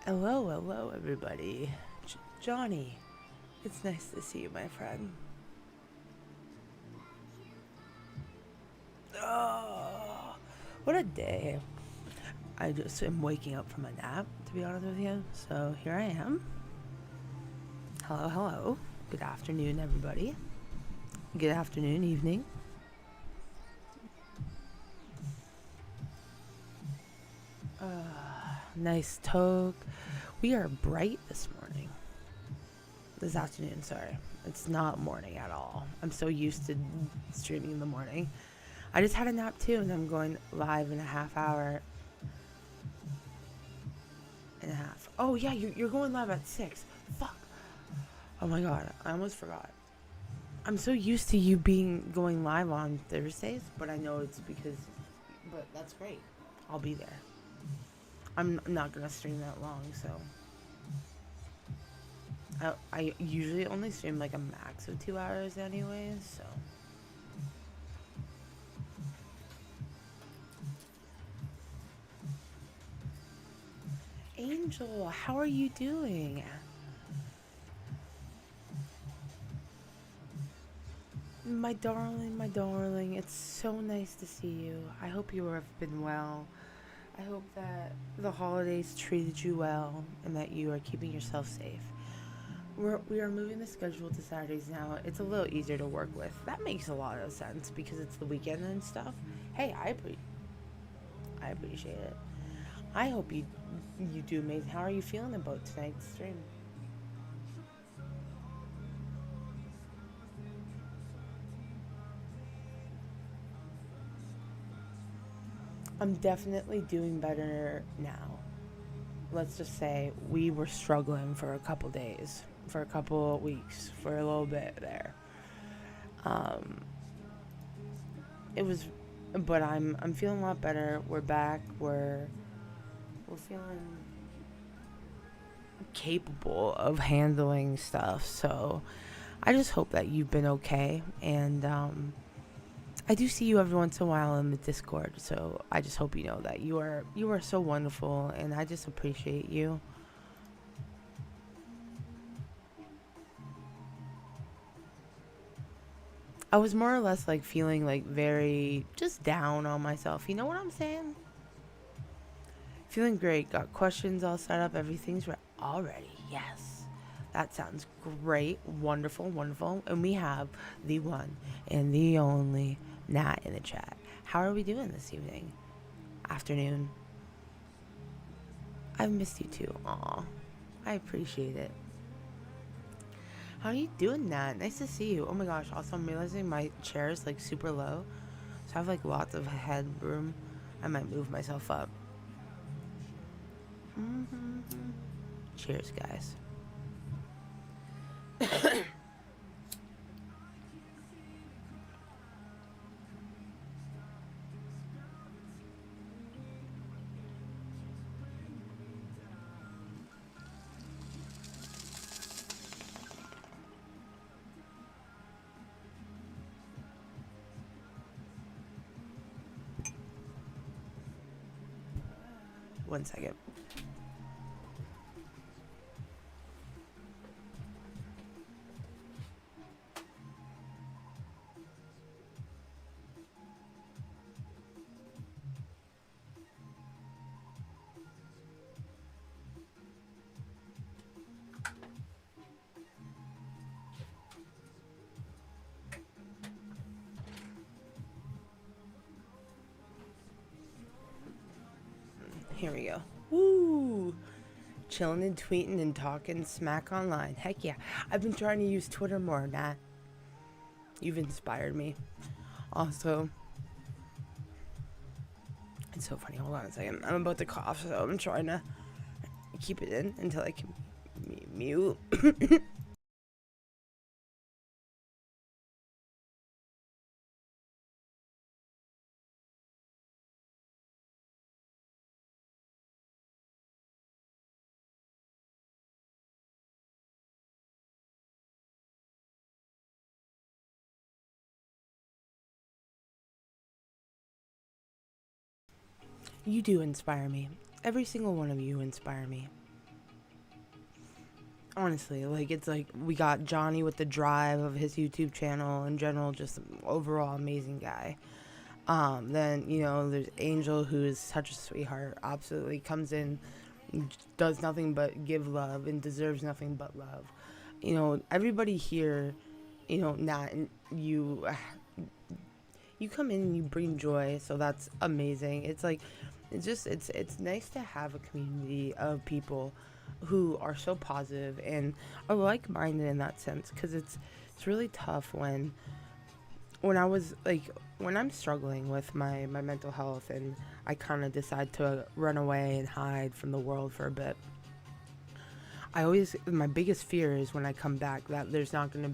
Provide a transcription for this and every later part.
Hello, hello, everybody. Johnny, it's nice to see you, my friend. Oh, what a day. I just am waking up from a nap, to be honest with you. So here I am. Hello, hello. Good afternoon, everybody. Good afternoon, evening. Nice toque. We are bright this morning. This afternoon, sorry. It's not morning at all. I'm so used to streaming in the morning. I just had a nap too, and I'm going live in a half hour and a half. Oh, yeah, you're going live at 6. Fuck. Oh my god, I almost forgot. I'm so used to you going live on Thursdays, but I know it's because. But that's great. I'll be there. I'm not gonna stream that long, so. I usually only stream like a max of 2 hours, anyways, so. Angel, how are you doing? My darling, it's so nice to see you. I hope you have been well. I hope that the holidays treated you well and that you are keeping yourself safe. We are moving the schedule to Saturdays now. It's a little easier to work with. That makes a lot of sense because it's the weekend and stuff. Hey, I appreciate it. I hope you do amazing. How are you feeling about tonight's stream? I'm definitely doing better now. Let's just say we were struggling for a couple days, for a couple weeks, for a little bit there. Um, it was, but I'm feeling a lot better. We're back. We're feeling capable of handling stuff. So I just hope that you've been okay. And I do see you every once in a while in the Discord. So I just hope you know that you are so wonderful, and I just appreciate you. I was more or less like feeling like very just down on myself. You know what I'm saying? Feeling great. Got questions all set up. Everything's right already. Yes. That sounds great. Wonderful, wonderful. And we have the one and the only Nat in the chat. How are we doing this evening? Afternoon? I've missed you too. Aw. I appreciate it. How are you doing, Nat? Nice to see you. Oh my gosh. Also, I'm realizing my chair is like super low. So I have like lots of headroom. I might move myself up. Mm-hmm. Cheers, guys. One second. Here we go. Woo! Chilling and tweeting and talking smack online. Heck yeah. I've been trying to use Twitter more, Nat. You've inspired me. Also, it's so funny. Hold on a second. I'm about to cough, so I'm trying to keep it in until I can mute. You do inspire me. Every single one of you inspire me. honestly, like, it's like we got Johnny with the drive of his YouTube channel in general, just overall amazing guy. Then, there's Angel, who is such a sweetheart, absolutely comes in, does nothing but give love and deserves nothing but love. Everybody here, Nat, and you come in and you bring joy, so that's amazing. It's like, it's nice to have a community of people who are so positive and are like-minded in that sense, because it's really tough when I was like, when I'm struggling with my mental health and I kind of decide to run away and hide from the world for a bit. My biggest fear is when I come back that there's not gonna,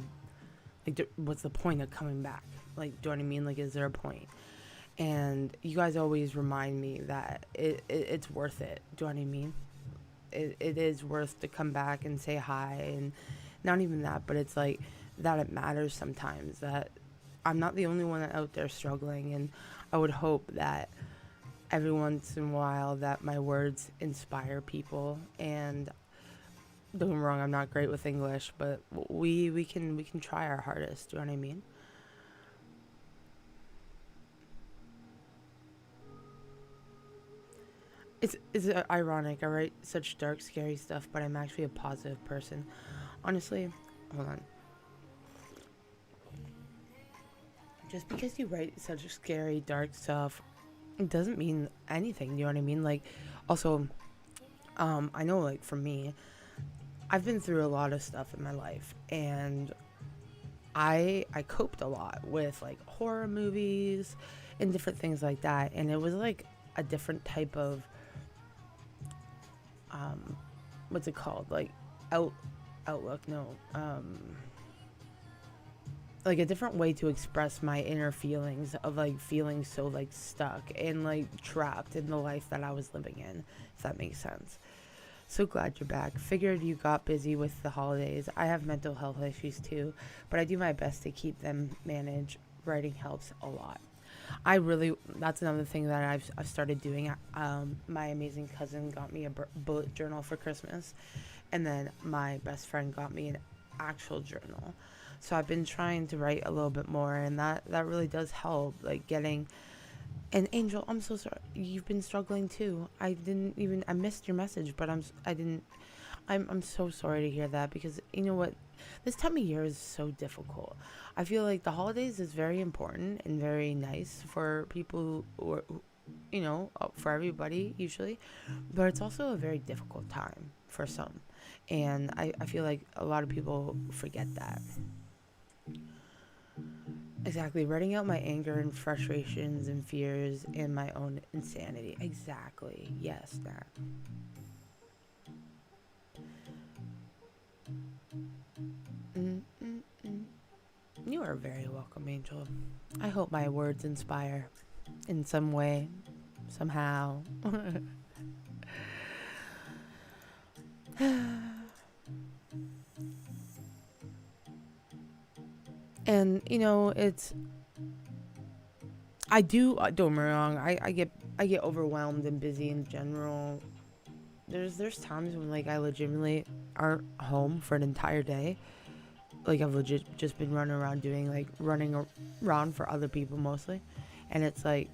like, what's the point of coming back? Like, do you know what I mean? Like, is there a point? And you guys always remind me that it's worth it. Do you know what I mean? It is worth to come back and say hi, and not even that, but it's like that it matters sometimes, that I'm not the only one out there struggling, and I would hope that every once in a while that my words inspire people. And don't get me wrong, I'm not great with English, but we can try our hardest. Do you know what I mean? It's ironic. I write such dark, scary stuff, but I'm actually a positive person. Honestly, hold on. Just because you write such scary, dark stuff, it doesn't mean anything. Do you know what I mean? Like, also, I know, like, for me, I've been through a lot of stuff in my life, and I coped a lot with, like, horror movies and different things like that, and it was like a different type of what's it called, like, outlook, no, like a different way to express my inner feelings of, like, feeling so, like, stuck and, like, trapped in the life that I was living in, if that makes sense. So glad you're back. Figured you got busy with the holidays. I have mental health issues too, but I do my best to keep them managed. Writing helps a lot. That's another thing that I've started doing. My amazing cousin got me a bullet journal for Christmas, and then my best friend got me an actual journal. So I've been trying to write a little bit more, and that really does help, like, getting. And Angel, I'm so sorry. You've been struggling too. I missed your message, but I'm so sorry to hear that, because you know what? This time of year is so difficult. I feel like the holidays is very important and very nice for people for everybody usually, but it's also a very difficult time for some. And I feel like a lot of people forget that. Exactly, writing out my anger and frustrations and fears and my own insanity. Exactly. Yes, that. Mm-mm-mm. You are very welcome, Angel. I hope my words inspire in some way, somehow. And it's don't get me wrong, I get overwhelmed and busy in general. There's times when, like, I legitimately aren't home for an entire day. Like, I've legit just been running around for other people mostly, and it's like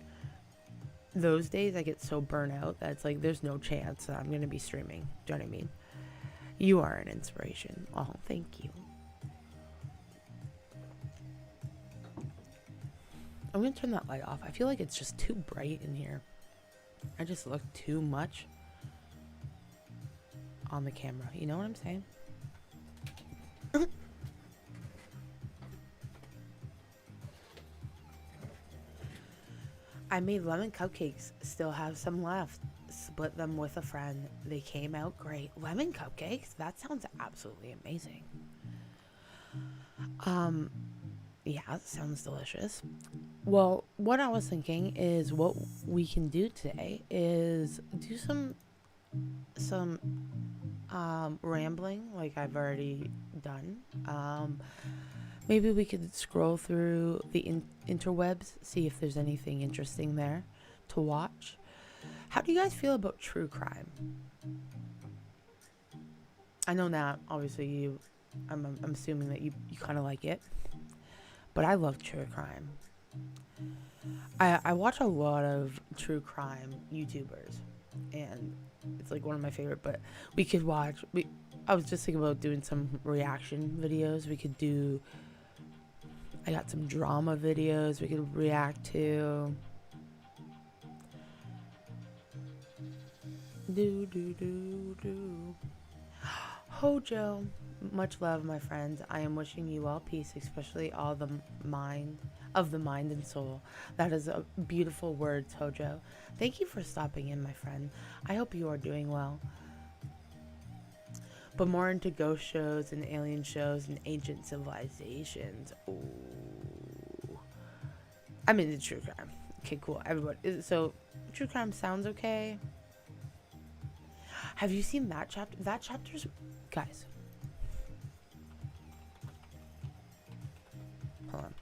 those days I get so burnt out that it's like there's no chance that I'm gonna be streaming. Do you know what I mean? You are an inspiration. Oh, thank you. I'm gonna turn that light off. I feel like it's just too bright in here. I just look too much on the camera. You know what I'm saying? I made lemon cupcakes. Still have some left. Split them with a friend. They came out great. Lemon cupcakes? That sounds absolutely amazing. Yeah, that sounds delicious. Well, what I was thinking is what we can do today is do some rambling, like I've already done. Maybe we could scroll through the interwebs, see if there's anything interesting there to watch. How do you guys feel about true crime? I know that obviously I'm assuming that you kind of like it, but I love true crime. I watch a lot of true crime YouTubers, and it's like one of my favorite. But we could watch. I was just thinking about doing some reaction videos. We could do. I got some drama videos we could react to. Do. Hojo, much love, my friends. I am wishing you all peace, especially all the mind and soul. That is a beautiful word, Hojo. Thank you for stopping in, my friend. I hope you are doing well. But more into ghost shows and alien shows and ancient civilizations. Ooh. I'm into true crime. Okay, cool. Everybody. So, true crime sounds okay. Have you seen that chapter? That chapter's... Guys. Hold on.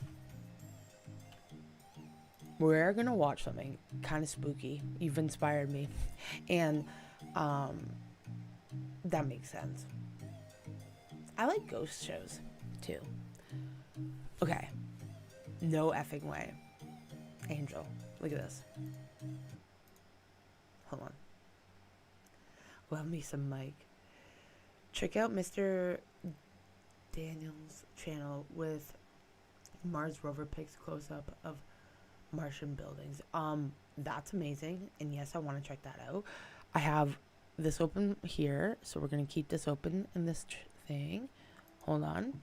We're gonna watch something kind of spooky. You've inspired me. And, that makes sense. I like ghost shows, too. Okay. No effing way. Angel, look at this. Hold on. Love me some Mike. Check out Mr. Daniel's channel with Mars rover pics close up of Martian buildings. That's amazing, and yes, I want to check that out. I have this open here, so we're gonna keep this open in this thing. Hold on,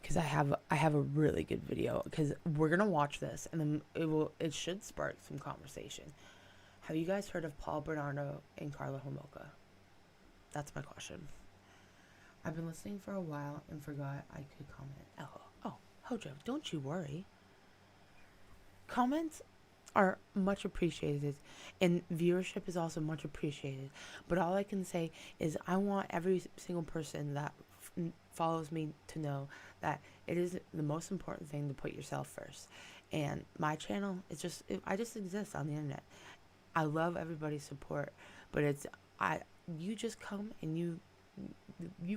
because I have a really good video. Because we're gonna watch this, and then it should spark some conversation. Have you guys heard of Paul Bernardo and Carla Homolka? That's my question. I've been listening for a while and forgot I could comment. Oh, Hojo, don't you worry. Comments are much appreciated, and viewership is also much appreciated. But all I can say is I want every single person that follows me to know that it is the most important thing to put yourself first. And my channel is I just exist on the internet. I love everybody's support, but you just come and you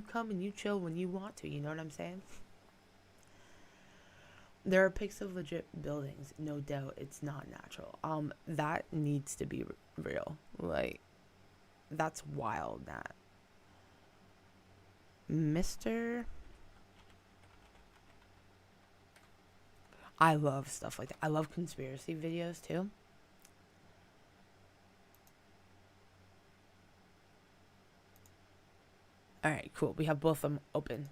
come and you chill when you want to, you know what I'm saying? There are pics of legit buildings, no doubt. It's not natural. That needs to be real. Like, that's wild. That Mr. I love stuff like that. I love conspiracy videos too. Alright, cool. We have both of them open.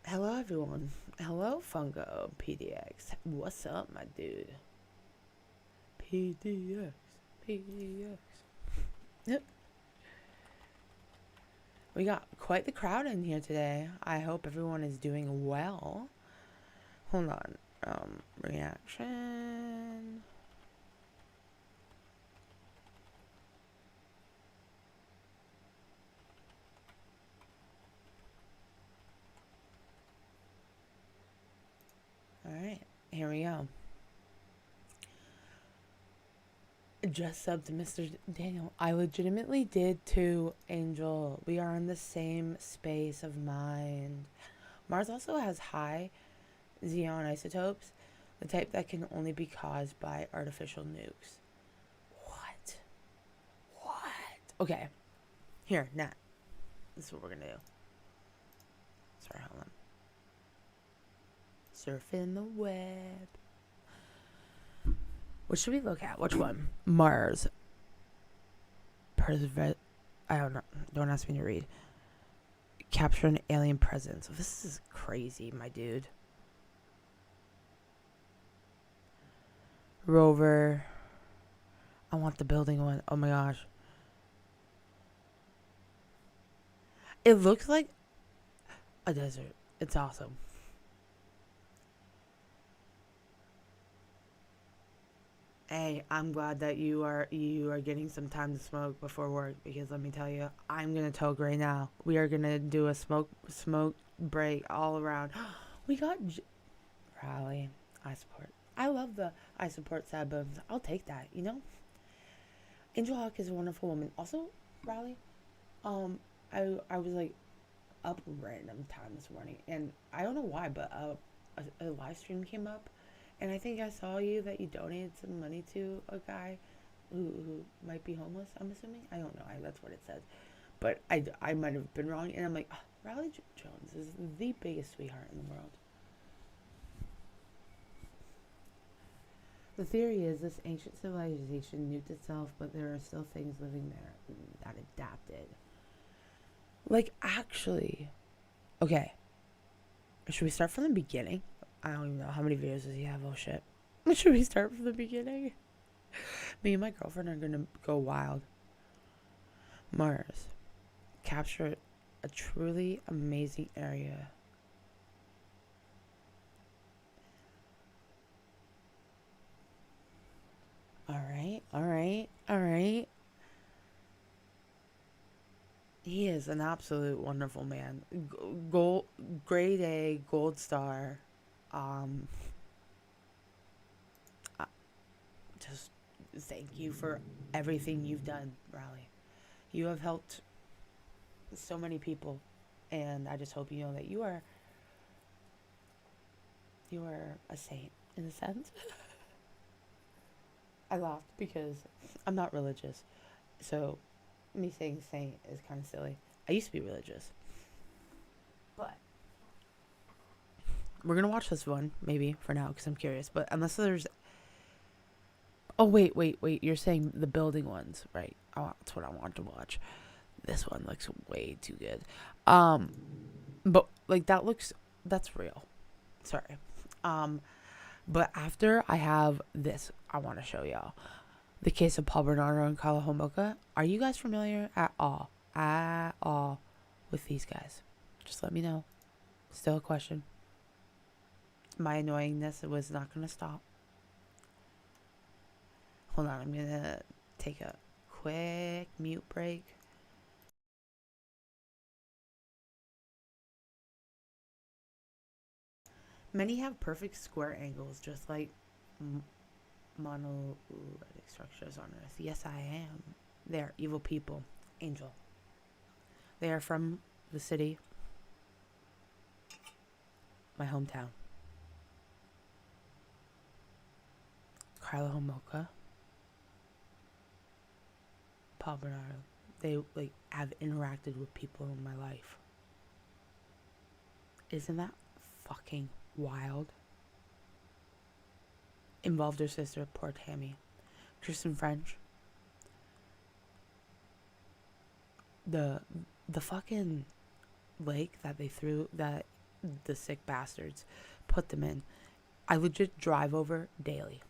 Hello, everyone. Hello, Fungo PDX. What's up, my dude? PDX. Yep. We got quite the crowd in here today. I hope everyone is doing well. Hold on. Reaction. Alright, here we go. Just subbed to Mr. Daniel. I legitimately did too, Angel. We are in the same space of mind. Mars also has high xenon isotopes, the type that can only be caused by artificial nukes. What? Okay. Here, Nat. This is what we're gonna do. Sorry, hold on. Surfing the web. What should we look at? Which one? Mars. I don't know. Don't ask me to read. Capture an alien presence. This is crazy, my dude. Rover. I want the building one. Oh my gosh. It looks like a desert. It's awesome. Hey, I'm glad that you are getting some time to smoke before work, because let me tell you, I'm gonna toke right now. We are gonna do a smoke break all around. We got Rally. I support. I love the I support sad bones. I'll take that, you know? Angel Hawk is a wonderful woman. Also, Rally, um, I was like up random time this morning, and I don't know why, but a live stream came up, and I think I saw you that you donated some money to a guy who might be homeless. I'm assuming. I don't know. That's what it said, but I might have been wrong, and I'm like, oh, Riley Jones is the biggest sweetheart in the world. The theory is this ancient civilization nuked itself, but there are still things living there that adapted. Like, actually, okay. Should we start from the beginning? I don't even know how many videos does he have. Oh shit. Should we start from the beginning? Me and my girlfriend are gonna go wild. Mars. Capture a truly amazing area. Alright. He is an absolute wonderful man. Gold, grade A, gold star. Um, just thank you for everything you've done, Riley. You have helped so many people, and I just hope you know that you are a saint in a sense. I laughed because I'm not religious, so me saying saint is kind of silly. I used to be religious, but we're gonna watch this one maybe for now because I'm curious. But unless there's, oh wait, you're saying the building ones, right? Oh, that's what I want to watch. This one looks way too good. But like that's real. Sorry. But after I have this, I want to show y'all the case of Paul Bernardo and Carla Homolka. Are you guys familiar at all with these guys? Just let me know. Still a question. My annoyingness was not going to stop. Hold on, I'm going to take a quick mute break. Many have perfect square angles, just like monolithic structures on Earth. Yes, I am. They are evil people. Angel. They are from the city, my hometown. Carla Homolka, Paul Bernardo. They like have interacted with people in my life. Isn't that fucking wild? Involved her sister, poor Tammy. Kristen French. The fucking lake that they threw, that the sick bastards put them in, I legit drive over daily.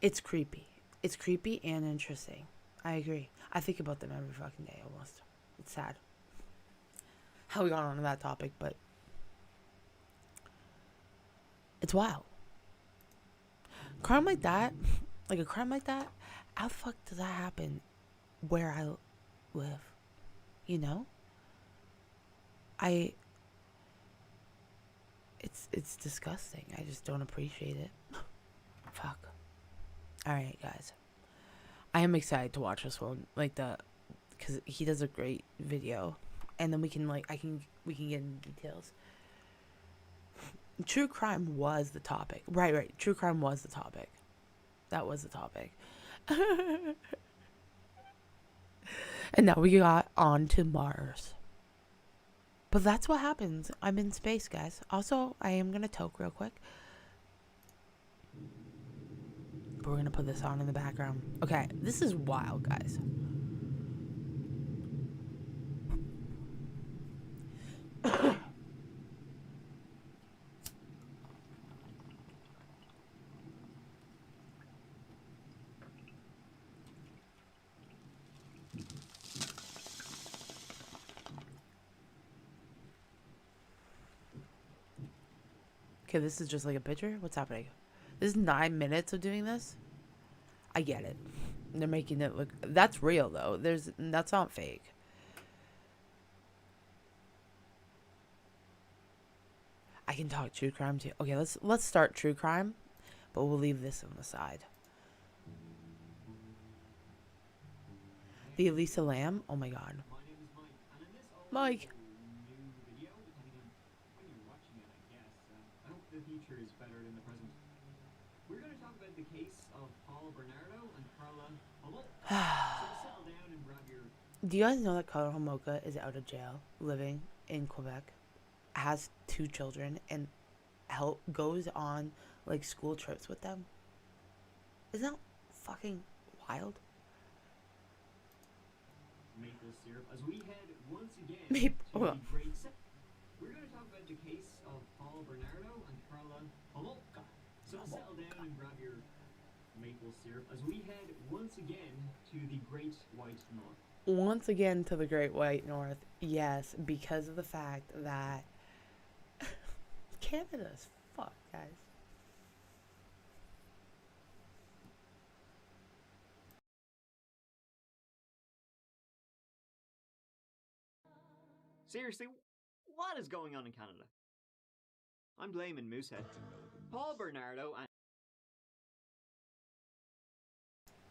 It's creepy. It's creepy and interesting. I agree. I think about them every fucking day almost. It's sad how we got onto that topic, but it's wild. Crime like that, like a crime like that, how the fuck does that happen where I live? You know? It's disgusting. I just don't appreciate it. Fuck. Alright, guys. I am excited to watch this one. Because he does a great video. And then we can get into details. True crime was the topic. Right. True crime was the topic. That was the topic. And now we got on to Mars. But that's what happens. I'm in space, guys. Also, I am going to toke real quick. But we're going to put this on in the background. Okay, this is wild, guys. Okay, this is just like a picture? What's happening? This is 9 minutes of doing this? I get it. They're making it look... That's real, though. That's not fake. I can talk true crime too. Okay, let's start true crime, but we'll leave this on the side. The Elisa Lamb. Oh my God. My name is Mike, and in this all Mike. new video, depending on when you're watching it, I guess, I hope the future is better than the present. We're going to talk about the case of Paul Bernardo and Carla Homolka. So settle down and grab your... Do you guys know that Carla Homolka is out of jail, living in Quebec, has 2 children, and goes on like school trips with them? Isn't that fucking wild? maple syrup as we head once again Maple. to the great We're going to talk about the case of Paul Bernardo and Carla Homolka. So settle down and grab your maple syrup as we head once again to the Great White North. Once again to the Great White North, yes, because of the fact that Canada's fucked, guys. Seriously, what is going on in Canada? I'm blaming Moosehead. Paul Bernardo and...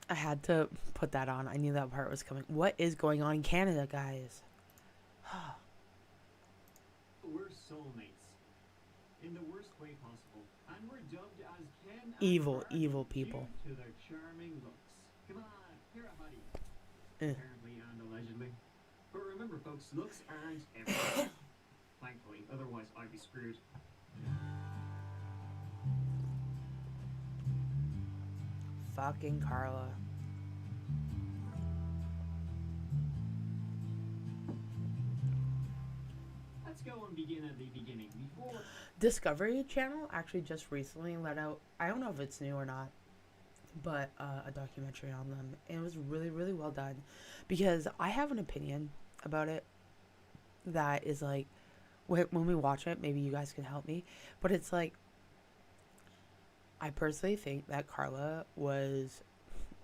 I had to put that on. I knew that part was coming. What is going on in Canada, guys? We're soulmates. In the worst way possible. And we're dubbed as Ken and Evil, Barbie evil people. due to their charming looks. Come on, here a buddy. Eh. Apparently and allegedly. But remember folks, looks aren't everything. Thankfully, otherwise I'd be screwed. Fucking Carla. Let's go and begin at the beginning. Before Discovery Channel actually just recently let out, I don't know if it's new or not, but a documentary on them. And it was really, really well done. Because I have an opinion about it that is like, when we watch it, maybe you guys can help me. But it's like, I personally think that Carla was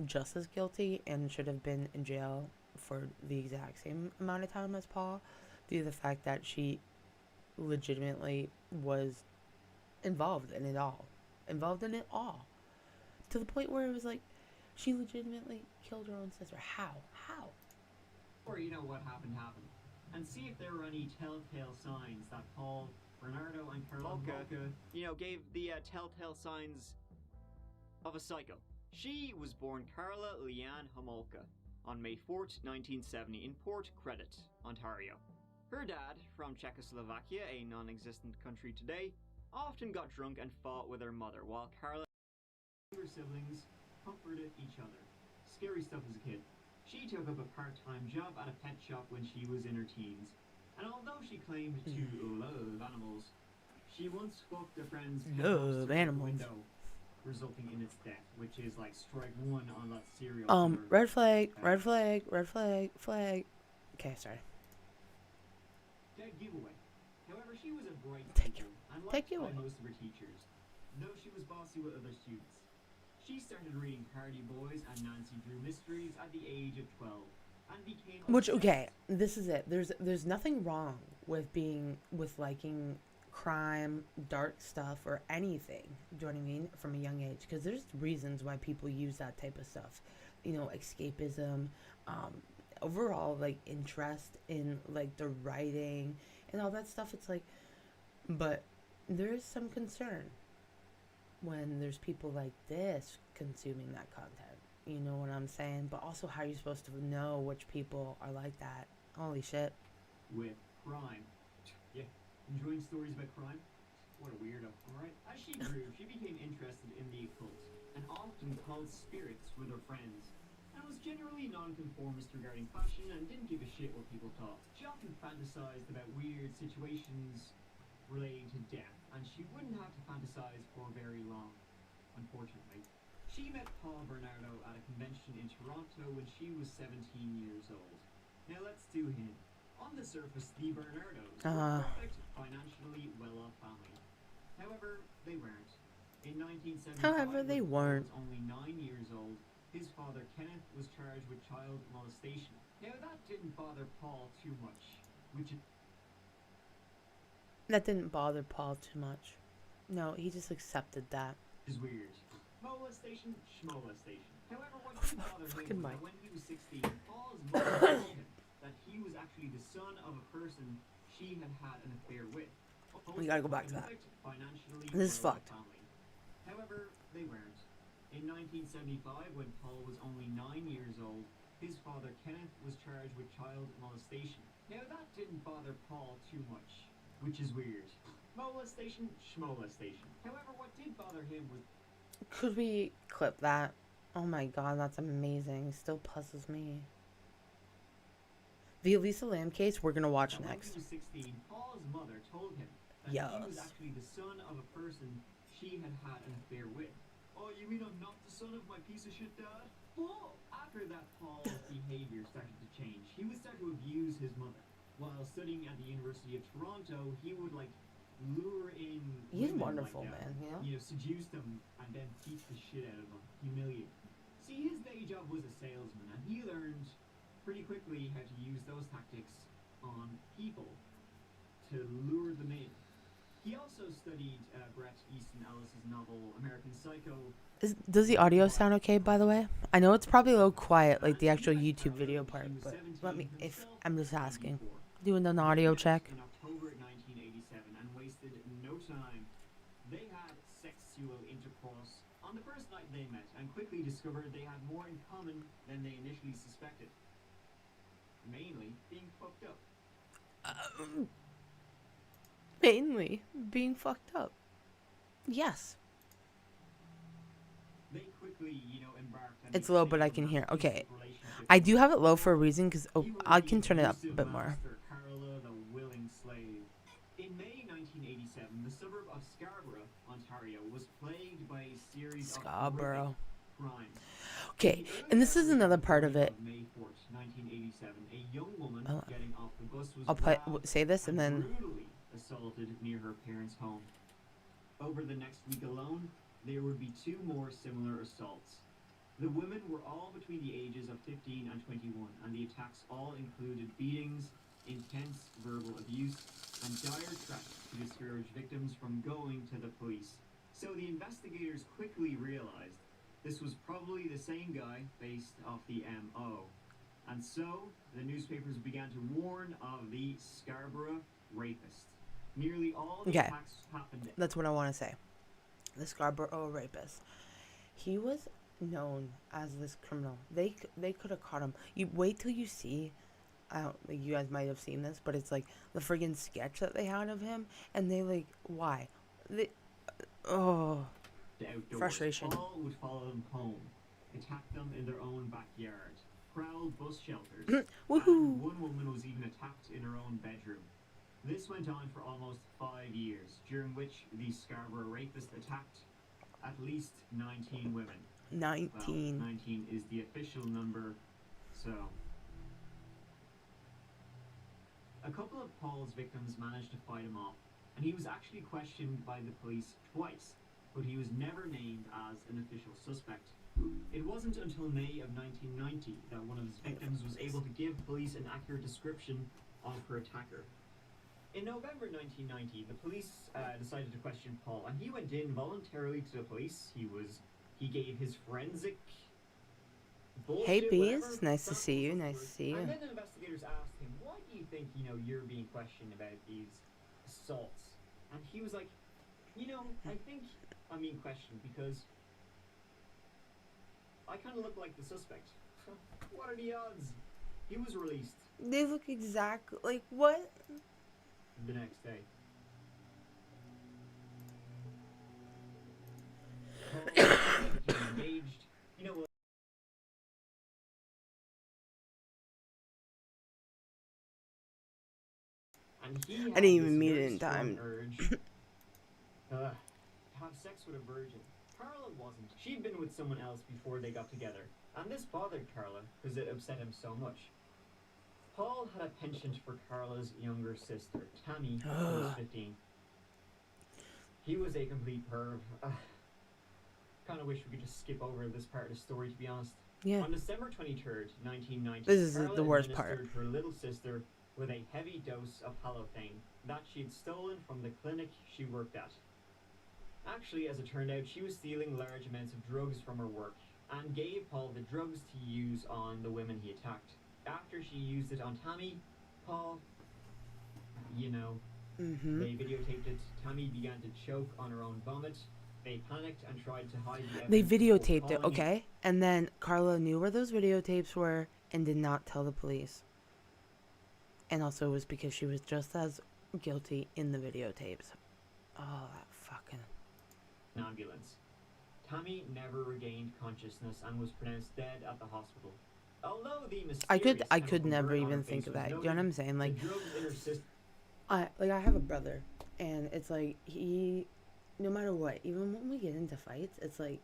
just as guilty and should have been in jail for the exact same amount of time as Paul, due to the fact that she legitimately was involved in it all. To the point where it was like, she legitimately killed her own sister. How? or you know what happened. And see if there were any telltale signs that Paul Bernardo and Carla Homolka, gave the telltale signs of a psycho. She was born Carla Leanne Homolka on May 4th, 1970 in Port Credit, Ontario. Her dad, from Czechoslovakia, a non-existent country today, often got drunk and fought with her mother, while Carla and her siblings comforted each other. Scary stuff as a kid. She took up a part-time job at a pet shop when she was in her teens. And although she claimed to love animals, she once fucked a friend's window, resulting in its death, which is like strike one on that serial killer. Red flag. Okay, sorry. Dead giveaway. However, she was a bright Take pupil and liked by most of her teachers, though she was bossy with other students. She started reading Hardy Boys and Nancy Drew mysteries at the age of 12 and became okay, this is it. There's nothing wrong with liking crime, dark stuff, or anything. Do you know what I mean? From a young age, because there's reasons why people use that type of stuff. Escapism, overall like interest in like the writing and all that stuff. It's like, but there is some concern when there's people like this consuming that content. You know what I'm saying? But also, how are you supposed to know which people are like that? Holy shit. With crime. Yeah, enjoying stories about crime? What a weirdo, alright? As she grew, she became interested in the occult, and often called spirits with her friends, and was generally nonconformist regarding fashion and didn't give a shit what people thought. She often fantasized about weird situations relating to death, and she wouldn't have to fantasize for very long, unfortunately. She met Paul Bernardo at a convention in Toronto when she was 17 years old. Now let's do him. On the surface, the Bernardos were a perfect, financially well-off family. However, they weren't. In 1975, when Paul was only 9 years old, his father Kenneth was charged with child molestation. Now that didn't bother Paul too much, which That didn't bother Paul too much. No, he just accepted that. Is weird. Molestation, schmolestation. However, what Oh, did bother him fucking was Mike. that when he was 16, Paul's mother told him that he was actually the son of a person she had had an affair with. We gotta go back to that. Financially This is well fucked. family. However, they weren't. In 1975, when Paul was only 9 years old, his father Kenneth was charged with child molestation. Now that didn't bother Paul too much, which is weird. Molestation, schmolestation. However, what did bother him was Could we clip that? Oh my god, that's amazing. It still puzzles me. The Elisa Lam case we're gonna watch that next. when he was 16, Paul's mother told him that Yes. he was actually the son of a person she had had an affair with. Oh, you mean I'm not the son of my piece of shit dad? Whoa! After that, Paul's behavior started to change. He would start to abuse his mother. While studying at the University of Toronto, he would lure in He's women wonderful, man, you know? seduce them and then beat the shit out of them, humiliate them. See, his day job was a salesman, and he learned pretty quickly how to use those tactics on people to lure them in. He also studied Bret Easton Ellis's novel American Psycho. Does the audio sound okay, by the way? I know it's probably a little quiet, like the actual YouTube video part, but let me, if I'm just asking. Doing an audio check. In October 1987 and wasted no time. They had sexual intercourse on the first night they met and quickly discovered they had more in common than they initially suspected. Mainly being fucked up. Mainly being fucked up. Yes. They quickly, embarked on It's a low, but I safe can hear. Okay. relationship. I do have it low for a reason, because He was I the can turn it up a abusive bit more. master, Carla, the willing slave. In May 1987, the suburb of Scarborough, Ontario, was plagued by a series Scarborough. of horrific crimes. Okay, and this is another part of it. May 4th, 1987, a young woman getting off the bus was I'll say this and then. brutally assaulted near her parents' home. Over the next week alone, there would be 2 more similar assaults. The women were all between the ages of 15 and 21, and the attacks all included beatings, intense verbal abuse, and dire threats to discourage victims from going to the police. So the investigators quickly realized this was probably the same guy based off the MO. And so the newspapers began to warn of the Scarborough rapist. Nearly all the attacks happened. That's what I want to say. The Scarborough rapist. He was known as this criminal. They could have caught him. You wait till you see. I don't think you guys might have seen this, but it's like the friggin' sketch that they had of him, and they why? Frustration. Paul would follow them home, attack them in their own backyard, prowl bus shelters. Woohoo! And one woman was even attacked in her own bedroom. This went on for almost 5 years, during which the Scarborough rapist attacked at least 19 women. 19. Well, 19 is the official number, so. A couple of Paul's victims managed to fight him off, and he was actually questioned by the police twice, but he was never named as an official suspect. It wasn't until May of 1990 that one of his victims was able to give police an accurate description of her attacker. In November 1990, the police decided to question Paul, and he went in voluntarily to the police. He gave his forensic bullshit, Hey, Bees. whatever, Nice to see you. Nice to see you. And then the investigators asked him, why do you think, you're being questioned about these assaults? And he was like, I think I'm being questioned because I kind of look like the suspect. What are the odds? He was released They look exactly like what? the next day. Engaged. You know what? And he I didn't even meet it in time. Urge to have sex with a virgin. Carla wasn't. She'd been with someone else before they got together, and this bothered Carla because it upset him so much. Paul had a penchant for Carla's younger sister, Tammy, who was 15. He was a complete perv. Kind of wish we could just skip over this part of the story, to be honest. Yeah. On December 23rd, 1990, This is Carla the worst part. administered her little sister with a heavy dose of halothane that she'd stolen from the clinic she worked at. Actually, as it turned out, she was stealing large amounts of drugs from her work and gave Paul the drugs to use on the women he attacked. After she used it on Tammy, Paul, you know, Mm-hmm. they videotaped it. Tammy began to choke on her own vomit. They panicked and tried to hide the They evidence before videotaped it, calling okay? And then Carla knew where those videotapes were and did not tell the police. And also it was because she was just as guilty in the videotapes. Oh, that fucking... an ambulance. Tammy never regained consciousness and was pronounced dead at the hospital. Although the mysterious I could chemical never burn on her even face think of was that. You know noted, what I'm saying? Like, the drugs in her system. I have a brother, and it's like he, no matter what, even when we get into fights, it's like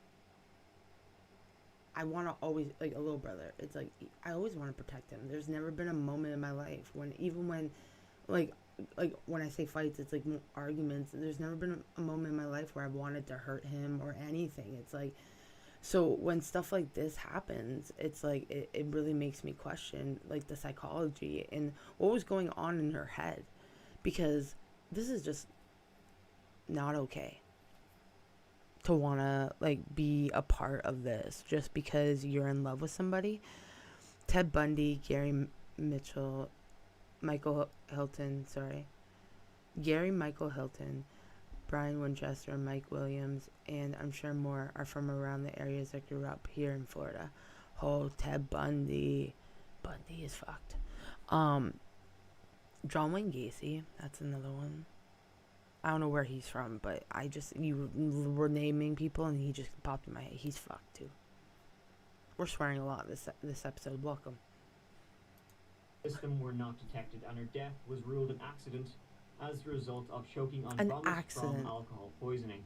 I want to always, like, a little brother. It's like I always want to protect him. There's never been a moment in my life when, even when, like when I say fights, it's like arguments. There's never been a moment in my life where I wanted to hurt him or anything. It's like, so when stuff like this happens, it's like it really makes me question, like, the psychology and what was going on in her head, because this is just not okay to want to, like, be a part of this just because you're in love with somebody. Ted Bundy, Mitchell, Michael Hilton, Gary Michael Hilton, Brian Winchester, Mike Williams, and I'm sure more are from around the areas that grew up here in Florida. Oh, Ted Bundy. Bundy is fucked. John Wayne Gacy, that's another one. I don't know where he's from, but you were naming people and he just popped in my head. He's fucked too. We're swearing a lot this episode. Welcome. Were not detected, and her death was ruled an accident as a result of choking on An vomit accident. from alcohol poisoning.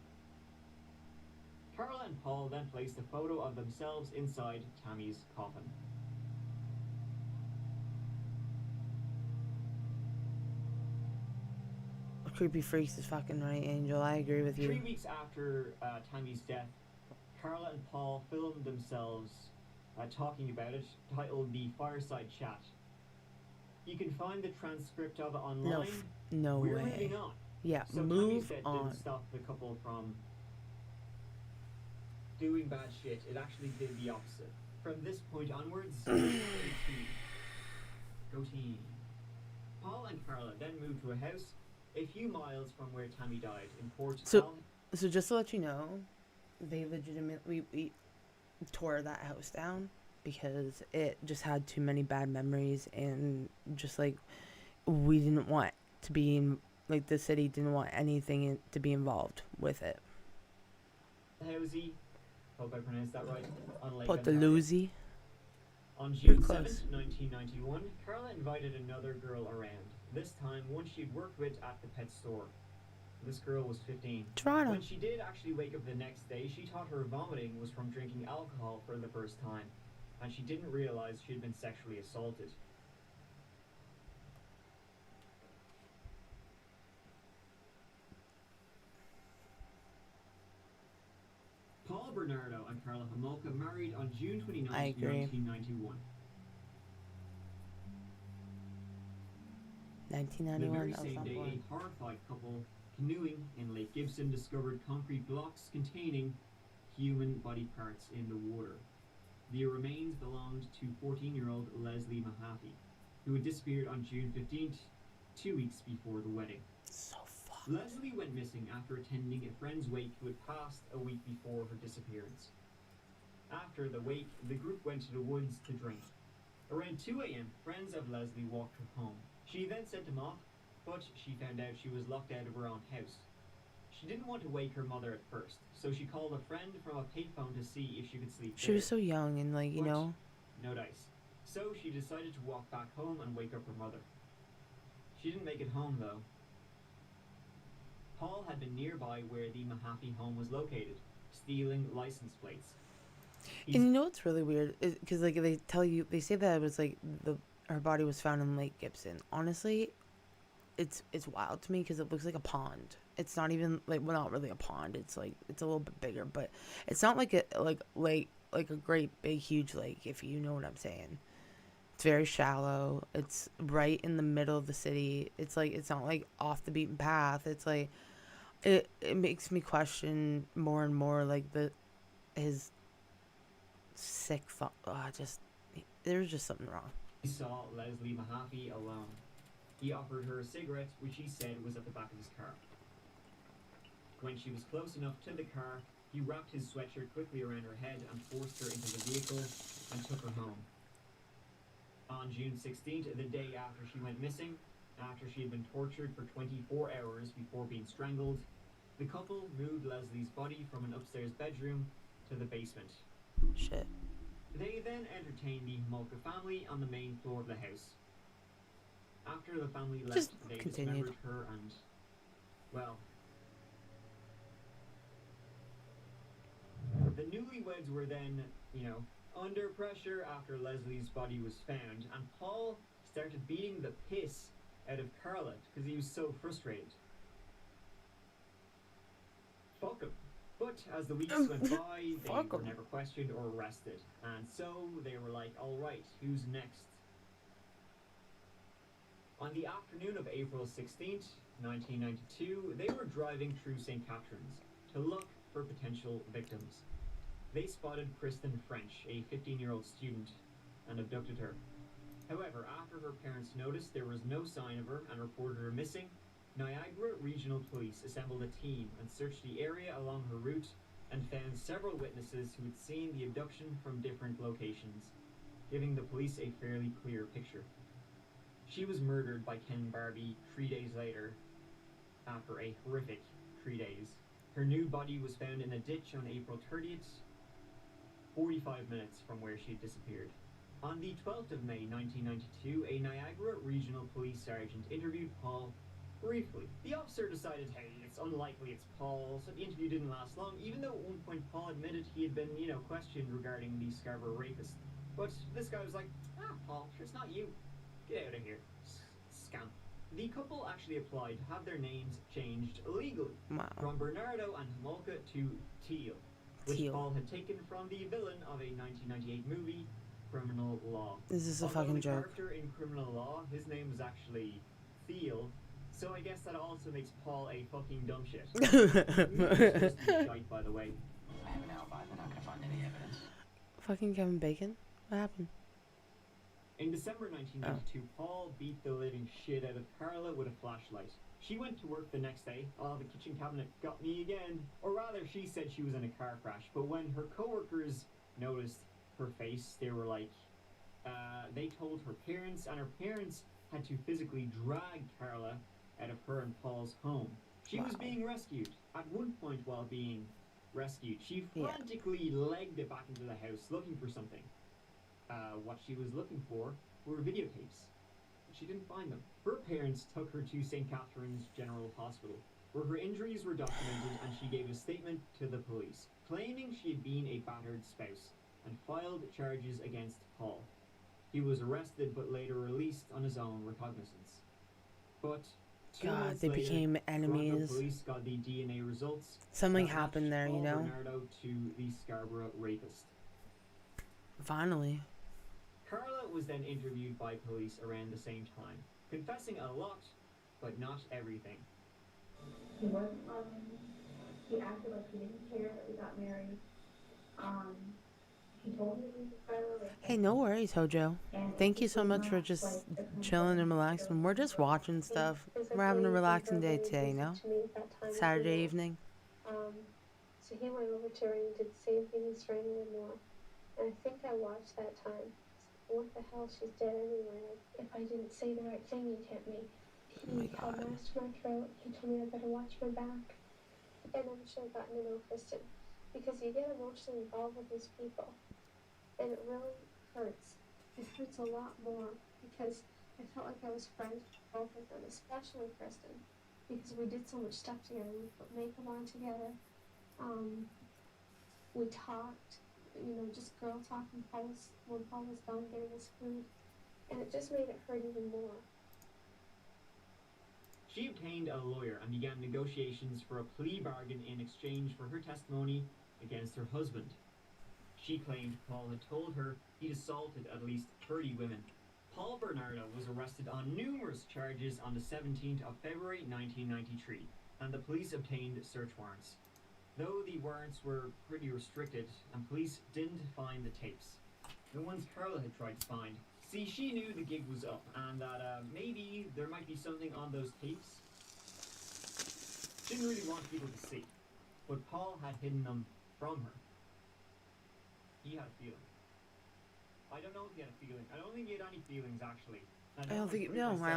Carla and Paul then placed a photo of themselves inside Tammy's coffin. Creepy freaks is fucking right, Angel. I agree with you. 3 weeks after Tammy's death, Carla and Paul filmed themselves talking about it, titled The Fireside Chat. You can find the transcript of it online. No We're way. moving on. Yeah, So move Tammy's death on. didn't stop the couple from doing bad shit. It actually did the opposite. From this point onwards, go team. Paul and Carla then moved to a house a few miles from where Tammy died in Port So just to let you know, they legitimately we tore that house down because it just had too many bad memories, and just like we didn't want to be in, like, the city didn't want anything to be involved with it. Housey, hope I pronounced that right, on Lake But the Ontario. Lucy. On June You're 7th, close. 1991, Carla invited another girl around, this time one she'd worked with at the pet store. This girl was 15. Toronto. When she did actually wake up the next day, she thought her vomiting was from drinking alcohol for the first time, and she didn't realize she'd been sexually assaulted. Paul Bernardo and Carla Homolka married on June 29, I agree. 1991. 1991. The very That was same not day, born. a horrified couple canoeing in Lake Gibson discovered concrete blocks containing human body parts in the water. The remains belonged to 14-year-old Leslie Mahaffey, who had disappeared on June 15th, 2 weeks before the wedding. So fucked. Leslie went missing after attending a friend's wake who had passed a week before her disappearance. After the wake, the group went to the woods to drink. Around 2 a.m., friends of Leslie walked her home. She then sent them off, but she found out she was locked out of her own house. She didn't want to wake her mother at first, so she called a friend from a payphone to see if she could sleep She there. was so young and, like, you But know. no dice. So she decided to walk back home and wake up her mother. She didn't make it home, though. Paul had been nearby where the Mahaffey home was located, stealing license plates. And you know what's really weird? Because, like, they say that it was, like, her body was found in Lake Gibson. Honestly, it's wild to me because it looks like a pond. It's not even, like, well, not really a pond. It's, like, it's a little bit bigger, but it's not like a, like a great big huge lake, if you know what I'm saying. It's very shallow. It's right in the middle of the city. It's like it's not like off the beaten path. It's like it makes me question more and more like the his sick fuck. Just there's just something wrong. He saw Leslie Mahaffey alone. He offered her a cigarette, which he said was at the back of his car. When she was close enough to the car, he wrapped his sweatshirt quickly around her head and forced her into the vehicle and took her home. On June 16th, the day after she went missing, after she had been tortured for 24 hours before being strangled, the couple moved Leslie's body from an upstairs bedroom to the basement. Shit. They then entertained the Homolka family on the main floor of the house. After the family left, they dismembered her and, well, the newlyweds were then, under pressure after Leslie's body was found, and Paul started beating the piss out of Carla because he was so frustrated. Fuck him. But as the weeks went by, they were never questioned or arrested, and so they were like, alright, who's next? On the afternoon of April 16th, 1992, they were driving through St. Catharines to look for potential victims. They spotted Kristen French, a 15-year-old student, and abducted her. However, after her parents noticed there was no sign of her and reported her missing, Niagara Regional Police assembled a team and searched the area along her route and found several witnesses who had seen the abduction from different locations, giving the police a fairly clear picture. She was murdered by Ken Barbie 3 days later, after a horrific 3 days. Her new body was found in a ditch on April 30th, 45 minutes from where she had disappeared. On the 12th of May 1992, a Niagara Regional Police Sergeant interviewed Paul briefly. The officer decided, hey, it's unlikely it's Paul, so the interview didn't last long, even though at one point Paul admitted he had been, questioned regarding the Scarborough rapist. But this guy was like, Paul, sure, it's not you. Get out of here. Scamp. The couple actually applied to have their names changed legally. Wow. From Bernardo and Homolka to Teal, which Paul had taken from the villain of a 1998 movie, Criminal Law. This is a fucking joke. The character in Criminal Law, his name was actually Thiel, so I guess that also makes Paul a fucking dumb shit. Shite, by the way. I have an alibi. They're not gonna find any evidence. Fucking Kevin Bacon? What happened? In December 1992, Paul beat the living shit out of Carla with a flashlight. She went to work the next day. Oh, the kitchen cabinet got me again. Or rather, she said she was in a car crash. But when her coworkers noticed her face, they were like, they told her parents, and her parents had to physically drag Carla out of her and Paul's home. She was being rescued. At one point while being rescued, she frantically legged it back into the house looking for something. What she was looking for were videotapes. She didn't find them. Her parents took her to St. Catharines General Hospital, where her injuries were documented, and she gave a statement to the police, claiming she had been a battered spouse, and filed charges against Paul. He was arrested but later released on his own recognizance. But God, they became enemies. Toronto police got the DNA results. Something happened there, Paul you know? Bernardo to the Scarborough rapist. Finally. Carla was then interviewed by police around the same time, confessing a lot, but not everything. He wasn't loving me. He acted like he didn't care that we got married. He told me he was a fellow. Hey, no worries, Hojo. Thank you so much for just chilling and relaxing. We're just watching stuff. We're having a relaxing day today, you know? Saturday evening. So he went over to her and did the same thing and strangled her more. And I think I watched that time. What the hell, she's dead anyway. If I didn't say the right thing, he'd hit me. He held my ass to my throat. He told me I better watch my back. And I wish I'd gotten to know Kristen. Because you get emotionally involved with these people. And it really hurts. It hurts a lot more. Because I felt like I was friends with both of them. Especially Kristen. Because we did so much stuff together. We put makeup on together. We talked. Just girl talk when Paul was gone getting his food. And it just made it hurt even more. She obtained a lawyer and began negotiations for a plea bargain in exchange for her testimony against her husband. She claimed Paul had told her he'd assaulted at least 30 women, Paul Bernardo was arrested on numerous charges on the 17th of February 1993, and the police obtained search warrants. Though the warrants were pretty restricted, and police didn't find the tapes. The ones Carla had tried to find. See, she knew the gig was up, and that maybe there might be something on those tapes. She didn't really want people to see, but Paul had hidden them from her. He had a feeling. I don't know if he had a feeling. I don't think he had any feelings, actually. I don't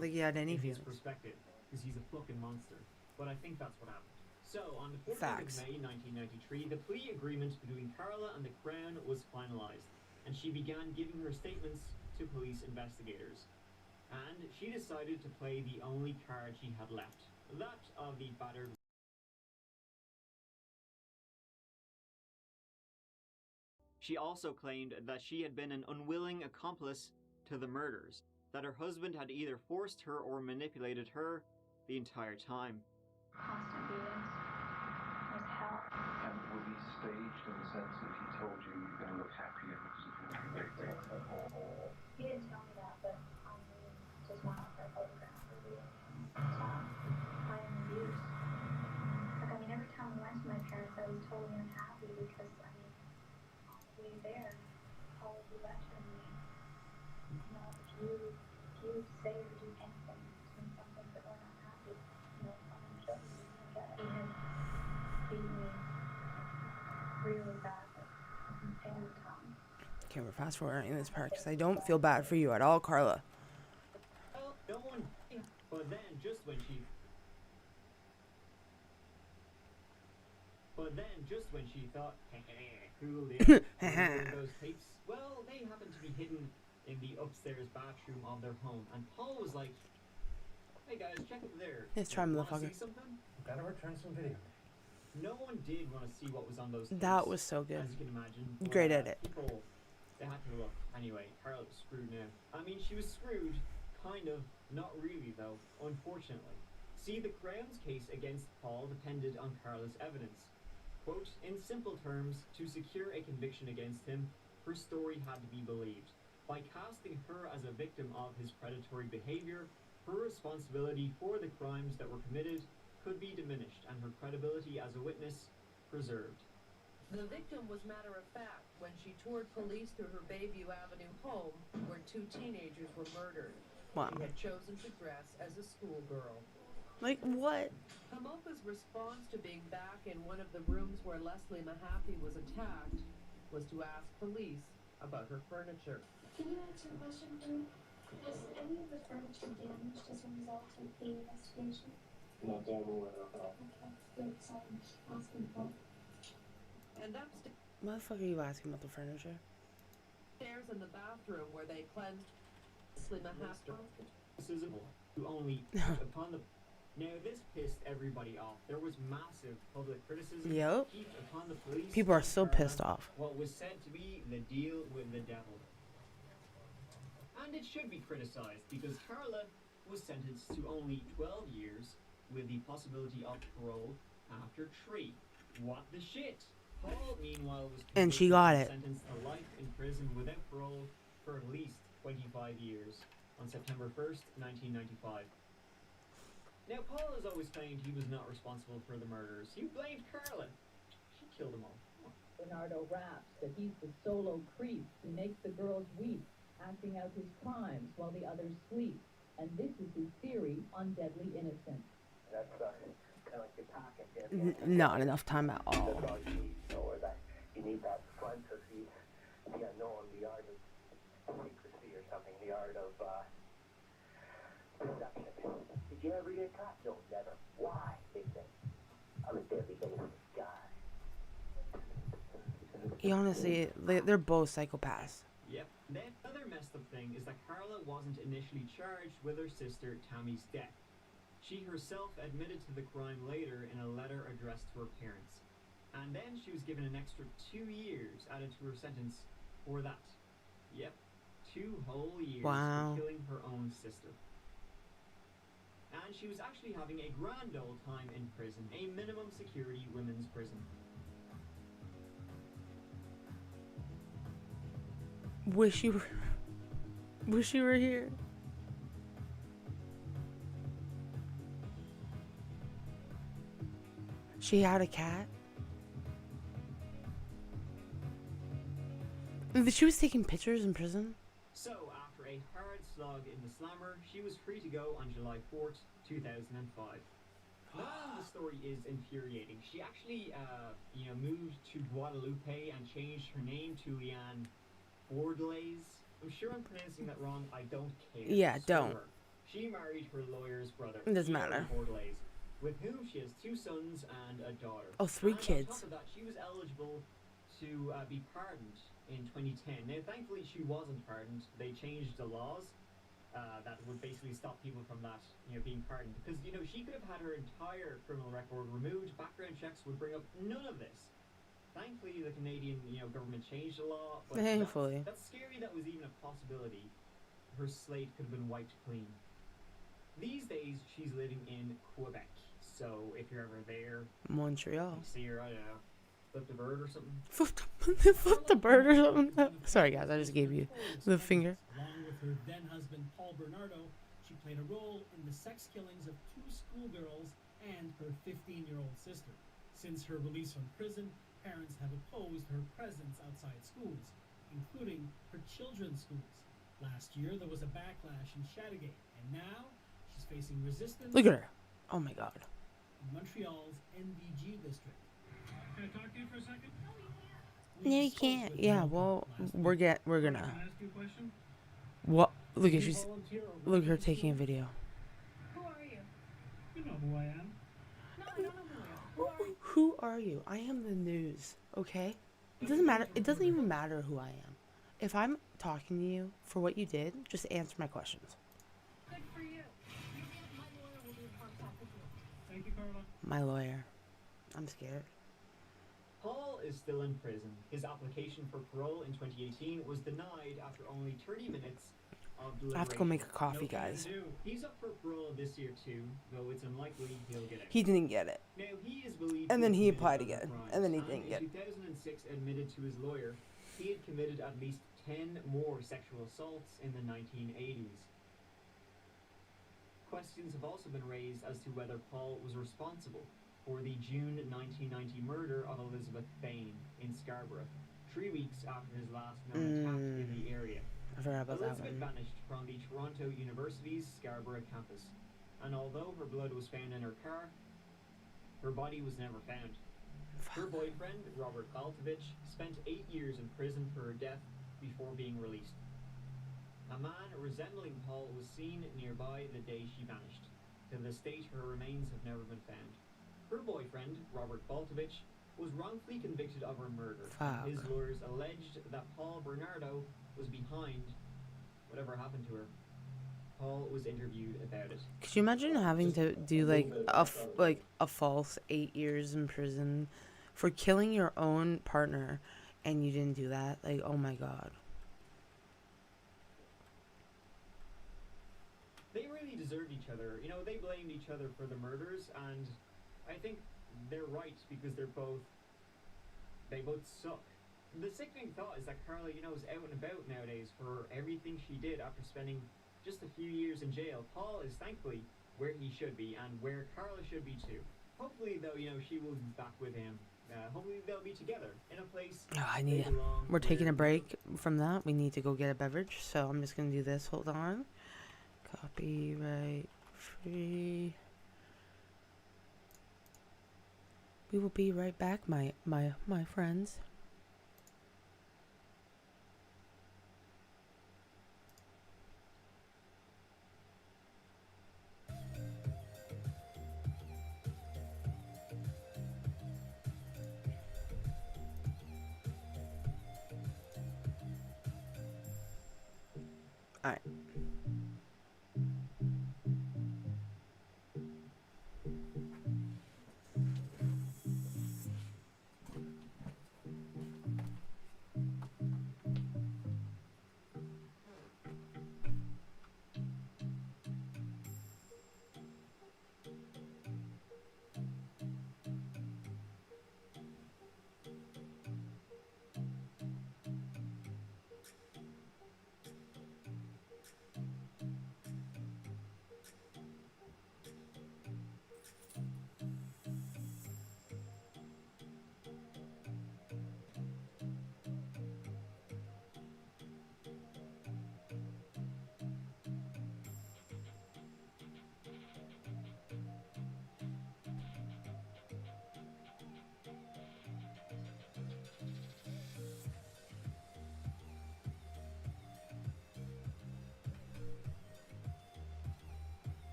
think he had any feelings. Perspective, because he's a fucking monster. But I think that's what happened. So, on the 14th Facts. of May 1993, the plea agreement between Carla and the Crown was finalized, and she began giving her statements to police investigators. And she decided to play the only card she had left, that of the battered. She also claimed that she had been an unwilling accomplice to the murders, that her husband had either forced her or manipulated her the entire time. Constant beatings. It was hell. And were these staged in the sense that he told you you're going to look happier because of your conviction? He didn't tell me that, but I knew just one of her photographs were real. I am abused. Like, I mean, every time we went to my parents, I was totally unhappy because, I mean, on the way there, Paul would be lecturing me. You know, if you say or do anything to me something that we're not happy, you know, I'm going to kill you. He had beat me really badly every time. Okay, we're fast forwarding this part because I don't feel bad for you at all, Carla. Well, no one. But then, just when she thought, cool, those tapes, well, they happened to be hidden in the upstairs bathroom of their home, and Paul was like, "Hey guys, check it there. Let's try, Wanna motherfucker." see something?" Gotta return some video. No one did want to see what was on those tapes. That was so good. As you can imagine. Great edit. People, they had to look. Anyway, Carla was screwed now. I mean, she was screwed, kind of. Not really, though, unfortunately. See, the Crown's case against Paul depended on Carla's evidence. Quote, in simple terms, to secure a conviction against him, her story had to be believed. By casting her as a victim of his predatory behavior, her responsibility for the crimes that were committed could be diminished and her credibility as a witness preserved. The victim was matter of fact when she toured police through her Bayview Avenue home where two teenagers were murdered. Wow. She had chosen to dress as a schoolgirl. Like, what? Hamoka's response to being back in one of the rooms where Leslie Mahaffey was attacked was to ask police about her furniture. Can you answer a question for me? Was any of the furniture damaged as a result of the investigation? Not that I'm aware of. Okay, good, so I'm asking for. And upstairs Motherfucker, you asking about the furniture? in the bathroom where they cleansed Leslie Mahaffey. Criticism who only upon the. Now this pissed everybody off. There was massive public criticism Yep. heaped upon the police. People are and so Carla, pissed off. What was said to be the deal with the devil. And it should be criticized because Carla was sentenced to only 12 years with the possibility of parole after 3. What the shit? Paul, meanwhile, was And she got convicted it. and sentenced to life in prison without parole for at least 25 years on September 1st, 1995. Now, Paul has always claimed he was not responsible for the murders. He blamed Carla. She killed them all. Bernardo raps that he's the solo creep who makes the girls weep, acting out his crimes while the others sleep. And this is his theory on deadly innocence. That's kind of like your pocket. Not enough time at all. That's all you need, or that you need that fantasy, the unknown, the art of secrecy or something, the art of deception. Did you ever get caught? No, never. Why? They say. I'm a deadly innocent guy. Honestly, they're both psychopaths. Yep. The other messed up thing is that Carla wasn't initially charged with her sister Tammy's death. She herself admitted to the crime later in a letter addressed to her parents. And then she was given an extra 2 years added to her sentence for that. Yep. 2 whole years Wow. for killing her own sister. And she was actually having a grand old time in prison, a minimum security women's prison. Wish you were. Wish you were here. She had a cat. She was taking pictures in prison. So, after a hard slog in the slammer, she was free to go on July 4th, 2005. The story is infuriating. She actually, moved to Guadalupe and changed her name to Leanne Bordelaise. I'm sure I'm pronouncing that wrong. I don't care. Yeah, Screw don't. her. She married her lawyer's brother. It doesn't Thierry matter. Bordelaise, with whom she has 2 sons and a daughter. Oh, 3 and kids. On top of that, she was eligible to be pardoned in 2010. Now, thankfully, she wasn't pardoned. They changed the laws that would basically stop people from that, being pardoned. Because, she could have had her entire criminal record removed. Background checks would bring up none of this. Thankfully, the Canadian, government changed the law. But Thankfully. That's scary that was even a possibility. Her slate could have been wiped clean. These days, she's living in Quebec. So, if you're ever there, Montreal. you see her, I don't know, flip the bird or something. Flip the bird or something. Sorry, guys. I just gave you the finger. Along with her then husband Paul Bernardo, she played a role in the sex killings of 2 schoolgirls and her 15-year-old sister. Since her release from prison, parents have opposed her presence outside schools, including her children's schools. Last year, there was a backlash in Chateauguay, and now she's facing resistance. Look at her. Oh my god. In Montreal's NVG district. Can I talk to you for a second? No, you can't. Yeah, well, we're gonna. Can I ask you a question? What? Look at You she's. volunteer or Look at her work in taking a school? video. Who are you? You know who I am. No, I don't know who you are. Who are you? Who are you? I am the news. Okay. It doesn't matter. It doesn't even matter who I am. If I'm talking to you for what you did, just answer my questions. Good for you. My lawyer will be in contact with you. Thank you, Carla. My lawyer. I'm scared. Paul is still in prison. His application for parole in 2018 was denied after only 30 minutes of deliberation. I have to go make a coffee, No guys. can do. He's up for parole this year too, though it's unlikely he'll get it. He didn't get it. Now, he is believed And to then have he committed applied other again, crimes, and then he didn't get it. in 2006 admitted to his lawyer he had committed at least 10 more sexual assaults in the 1980s. Questions have also been raised as to whether Paul was responsible for the June 1990 murder of Elizabeth Bain in Scarborough, 3 weeks after his last known attack in the area. I forgot about that Elizabeth one. vanished from the Toronto University's Scarborough campus, and although her blood was found in her car, her body was never found. Her boyfriend, Robert Baltovich, spent 8 years in prison for her death before being released. A man resembling Paul was seen nearby the day she vanished. To this date, her remains have never been found. Her boyfriend, Robert Baltovich, was wrongfully convicted of her murder. Fuck. His lawyers alleged that Paul Bernardo was behind whatever happened to her. Paul was interviewed about it. Could you imagine having to do like a false 8 years in prison for killing your own partner, and you didn't do that? Like, oh my god. They really deserved each other. They blamed each other for the murders, and I think they're right because they both suck. The sickening thought is that Carla, is out and about nowadays for everything she did after spending just a few years in jail. Paul is thankfully where he should be and where Carla should be too. Hopefully, though, she will be back with him. Hopefully they'll be together in a place they belong. We're taking where a break from that. We need to go get a beverage, so I'm just gonna do this. Hold on. Copyright free. We will be right back, my friends. All right.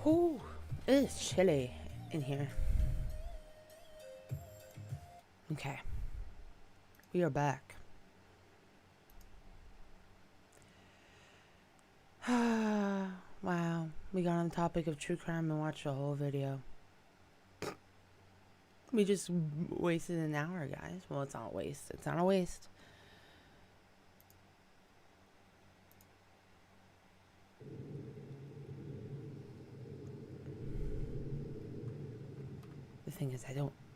Whew, it is chilly in here. Okay, we are back. Wow, we got on the topic of true crime and watched the whole video. We just wasted an hour, guys. Well, it's not a waste. It's not a waste. The thing is,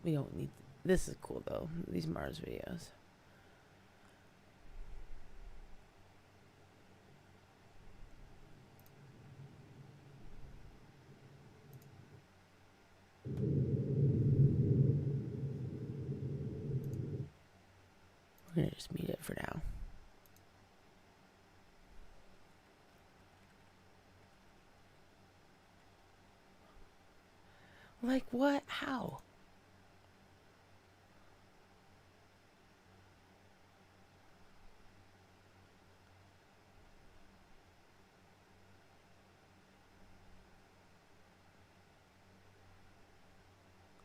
we don't need, this is cool though, these Mars videos. We're gonna just mute it for now. Like what? How?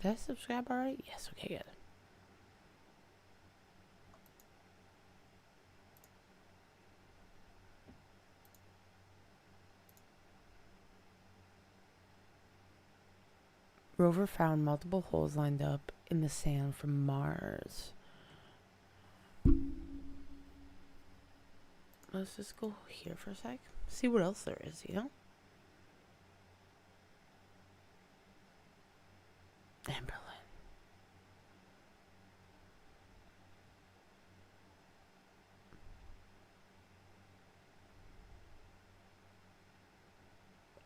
Did I subscribe already? Yes, okay, good. Rover found multiple holes lined up in the sand from Mars. Let's just go here for a sec. See what else there is, you know? Amberlin.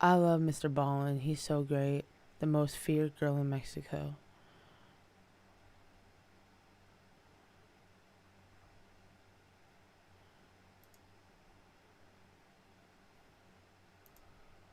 I love Mr. Ballin. He's so great. The most feared girl in Mexico.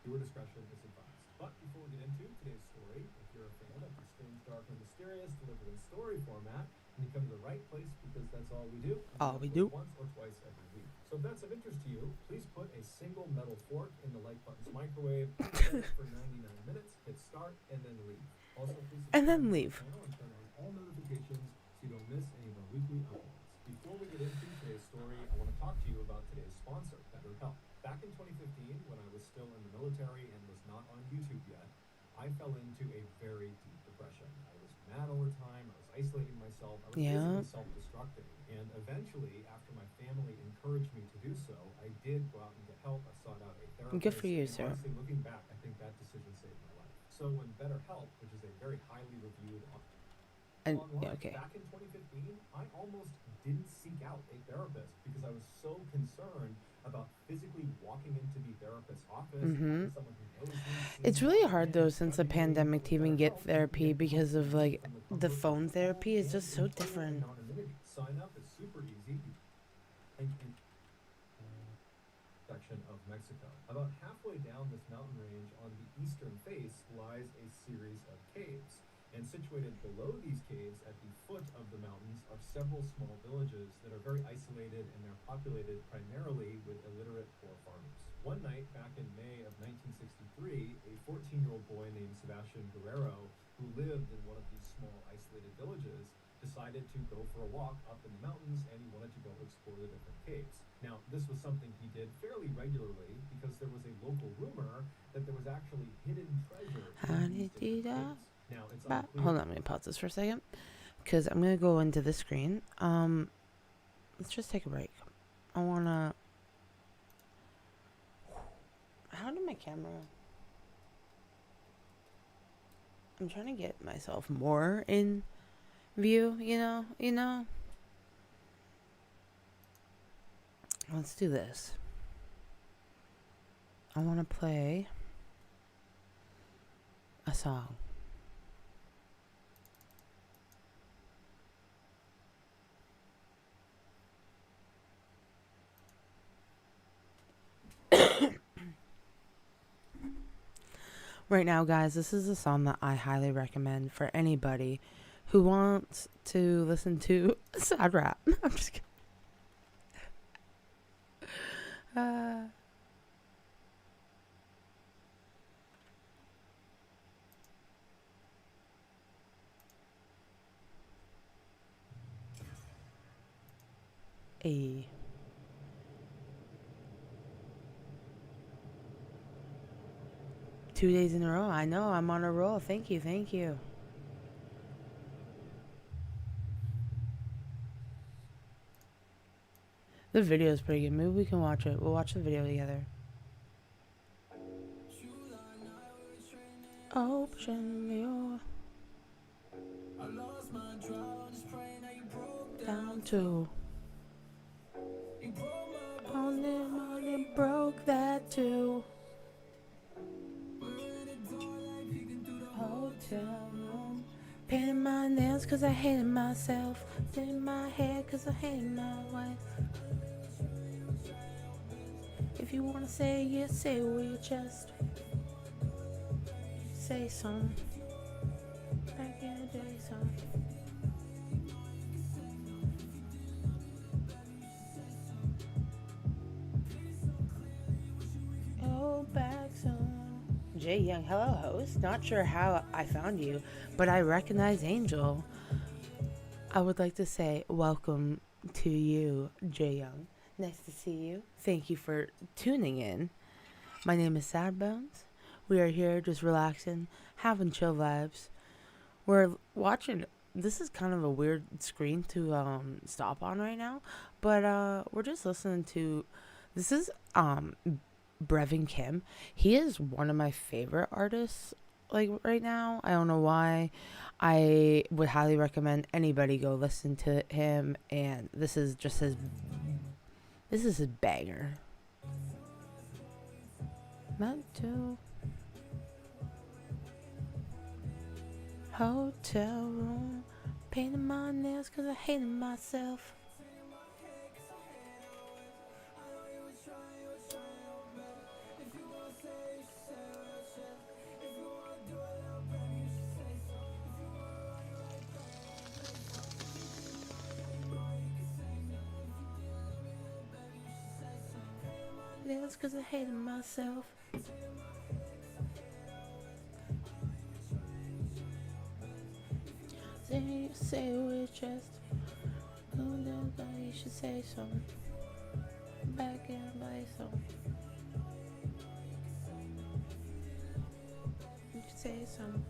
Your discretion is advised. But before we get into today's story, if you're a fan of the strange, dark, and mysterious delivered in story format, then you come to the right place because that's all we do. All we do. Once or twice every week. So if that's of interest to you, please put a single metal fork in the like button's microwave, set it for 99 minutes, hit start, and then leave. Also, please And then leave. subscribe to the channel and turn on all notifications so you don't miss any of our weekly uploads. Before we get into today's story, I want to talk to you about today's sponsor, BetterHelp. Back in 2015, when I was still in the military and was not on YouTube yet, I fell into a very deep depression. I was mad all the time. I was isolating myself. I was basically self-destructing. And eventually, after my family encouraged me to do so, I did go out and get help. I sought out a therapist. Good for you, sir. Honestly, looking back, I think that decision saved my life. So when BetterHelp, which is a very highly reviewed online, okay. back in 2015, I almost didn't seek out a therapist because I was so concerned about physically walking into the therapist's office. Someone who knows me, It's really hard though since the pandemic to even get therapy because of like the phone therapy is just so different. Sign up is super easy. Section of Mexico. About halfway down this mountain range on the eastern face lies a series of caves. And situated below these caves at the foot of the mountains are several small villages that are very isolated, and they're populated primarily with illiterate poor farmers. One night back in May of 1963, a 14-year-old boy named Sebastian Guerrero, who lived in one of these small isolated villages, decided to go for a walk up in the mountains, and he wanted to go explore the different caves. Now, this was something he did fairly regularly because there was a local rumor that there was actually hidden treasure in these different caves. Now, it's unclear. Hold on, let me pause this for a second because I'm gonna go into the screen. Let's just take a break. I wanna. How did my camera? I'm trying to get myself more in view. You know. Let's do this. I want to play a song. Right now, guys, this is a song that I highly recommend for anybody who wants to listen to sad rap. I'm just kidding. Hey. Two days in a row. I know, I'm on a roll. Thank you, thank you. The video is pretty good. Maybe we can watch it. We'll watch the video together. Ocean view. Down to. Only money broke that too. Hotel room. Painted my nails cause I hated myself. Did my hair cause I hated my wife. If you wanna say yes, say it with your chest. Say some. Back in the day, some. Oh, back soon. Jay Young, hello host. Not sure how I found you, but I recognize Angel. I would like to say welcome to you, Jay Young. Nice to see you. Thank you for tuning in. My name is SADDbones. We are here just relaxing, having chill vibes. We're watching. This is kind of a weird screen to stop on right now, but we're just listening to. This is Brevin Kim. He is one of my favorite artists like right now. I don't know why. I would highly recommend anybody go listen to him, and this is just his banger. Not to hotel room, painted my nails cause I hated myself. Nails cause I hated myself. Say it with your chest. You should say something. Back in by something. You should say something.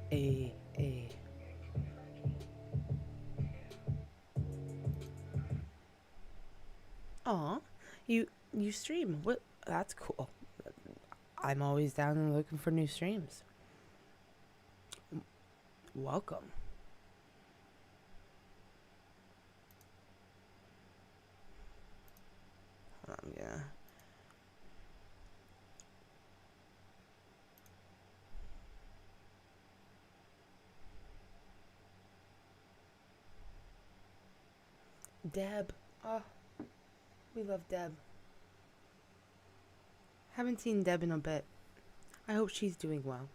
Hey, hey. Aw, you stream. What? That's cool. I'm always down and looking for new streams. Welcome. Yeah. Deb. Oh, we love Deb. Haven't seen Deb in a bit. I hope she's doing well.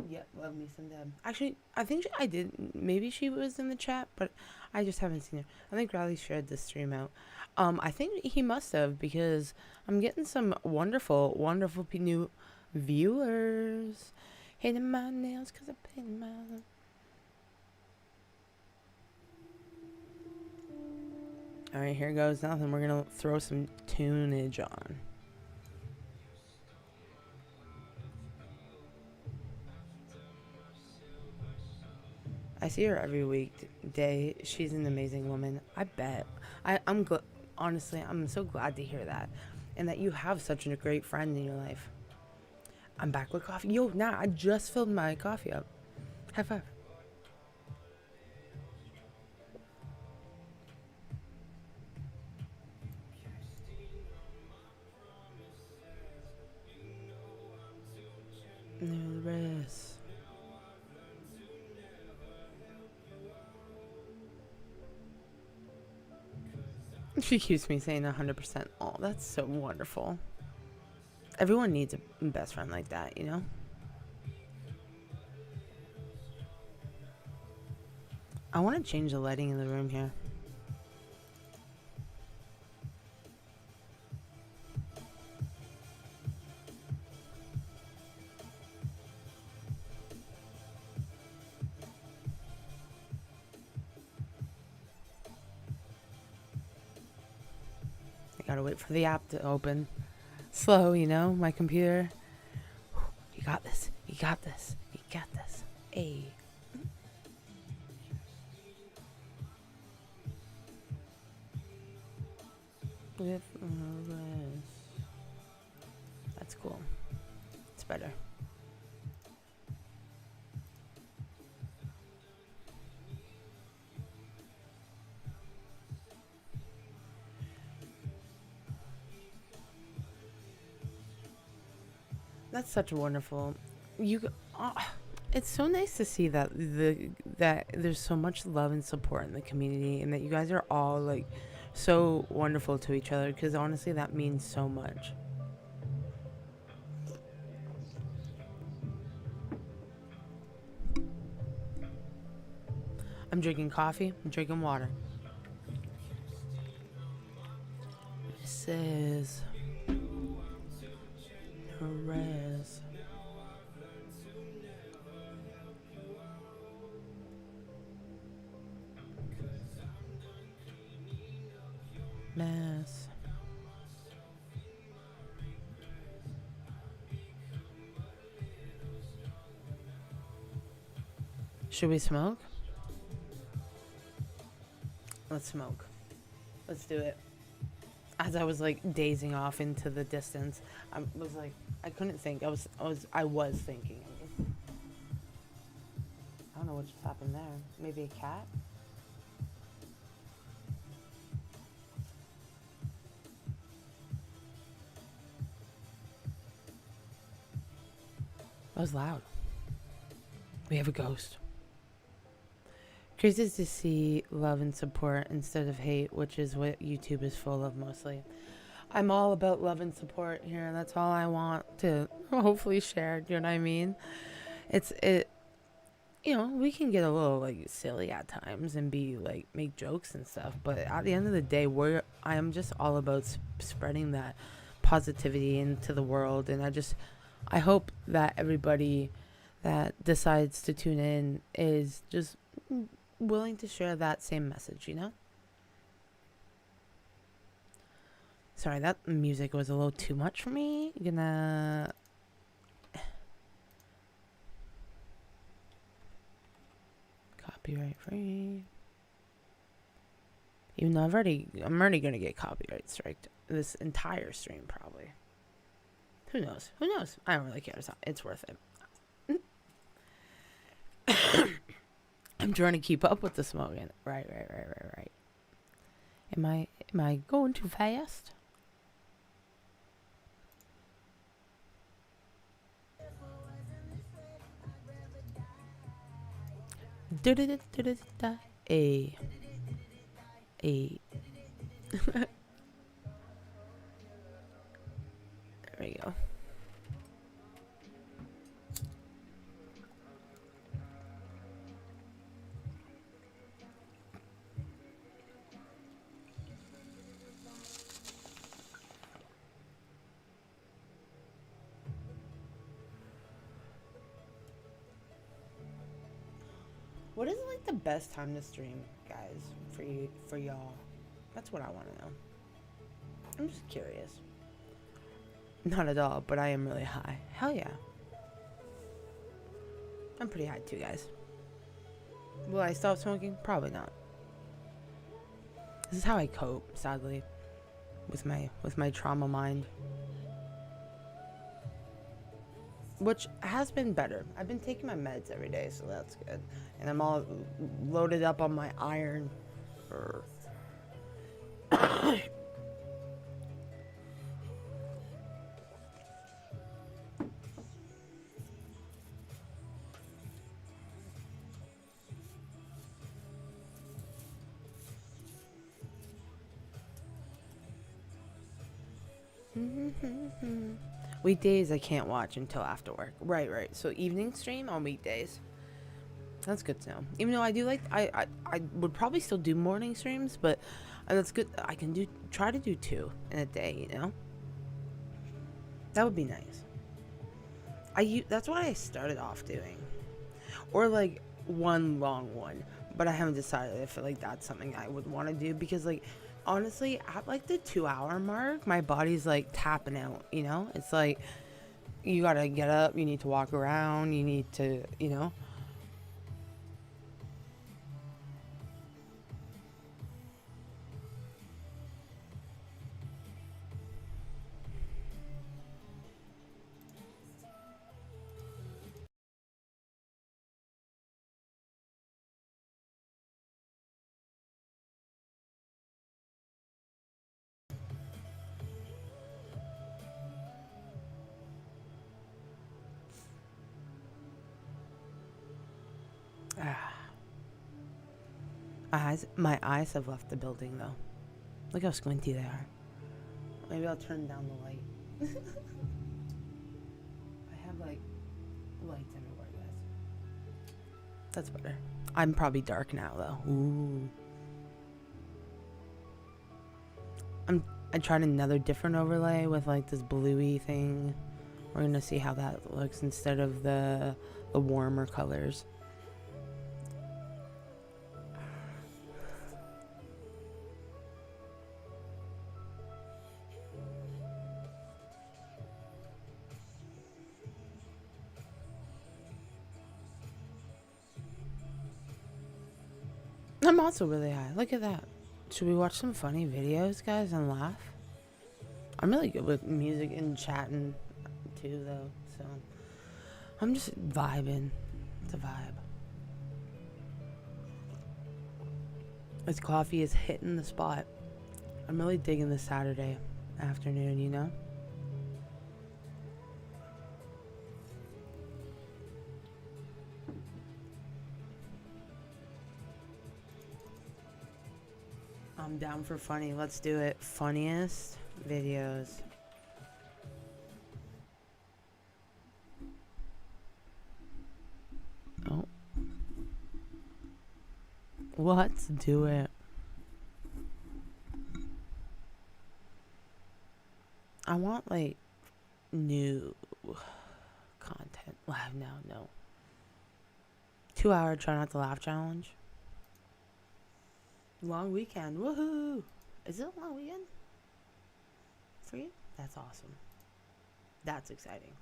Yep, love me some Deb. Actually, I think I did. Maybe she was in the chat, but I just haven't seen her. I think Riley shared this stream out. I think he must have, because I'm getting some wonderful, wonderful new viewers. Hating my nails because I painted my nails. Alright, here goes nothing. We're gonna throw some tunage on. I see her every weekday. She's an amazing woman. I bet. I'm honestly, I'm so glad to hear that. And that you have such a great friend in your life. I'm back with coffee. Yo, nah, I just filled my coffee up. High five. No rest. She keeps me saying 100%. Oh, that's so wonderful. Everyone needs a best friend like that, you know? I want to change the lighting in the room here. Gotta wait for the app to open. Slow, you know, my computer. You got this. You got this. You got this. Hey. With that's cool. It's better. That's such a wonderful. It's so nice to see that that there's so much love and support in the community, and that you guys are all like so wonderful to each other. Because honestly, that means so much. I'm drinking coffee. I'm drinking water. This is Perez. Mess. Should we smoke? Let's smoke. Let's do it. As I was like dazing off into the distance, I was like, I couldn't think. I was thinking. I don't know what just happened there. Maybe a cat? That was loud. We have a ghost. Crazy to see love and support instead of hate, which is what YouTube is full of mostly. I'm all about love and support here. That's all I want to hopefully share. Do you know what I mean? You know, we can get a little like silly at times and be like make jokes and stuff, but at the end of the day, I am just all about spreading that positivity into the world, and I hope that everybody that decides to tune in is just willing to share that same message, you know? Sorry, that music was a little too much for me. Gonna copyright free. Even though I'm already gonna get copyright striked this entire stream probably. Who knows? Who knows? I don't really care. It's worth it. I'm trying to keep up with the smoking. Right. Am I going too fast? A. There we go. What is like the best time to stream, guys, for y'all? That's what I want to know. I'm just curious. Not at all, but I am really high. Hell yeah. I'm pretty high too, guys. Will I stop smoking? Probably not. This is how I cope, sadly, with my trauma mind. Which has been better. I've been taking my meds every day, so that's good. And I'm all loaded up on my iron. Weekdays I can't watch until after work. Right. So evening stream on weekdays. That's good to know. Even though I do like I would probably still do morning streams, but that's good. I can try to do 2 in a day, you know? That would be nice. That's what I started off doing. Or like one long one, but I haven't decided if like that's something I would want to do, because like honestly, at like the 2 hour mark, my body's like tapping out, you know? It's like, you gotta get up, you need to walk around, you need to, you know? My eyes have left the building though. Look how squinty they are. Maybe I'll turn down the light. I have like lights everywhere, guys. That's better. I'm probably dark now though. Ooh. I tried another different overlay with like this bluey thing. We're gonna see how that looks instead of the warmer colors. I'm also really high. Look at that. Should we watch some funny videos, guys, and laugh? I'm really good with music and chatting too, though. So I'm just vibing. It's a vibe. This coffee is hitting the spot. I'm really digging this Saturday afternoon, you know? I'm down for funny. Let's do it. Funniest videos. Oh. Let's do it. I want like new content. No. 2 hour try not to laugh challenge. Long weekend. Woohoo! Is it a long weekend for you? That's awesome. That's exciting.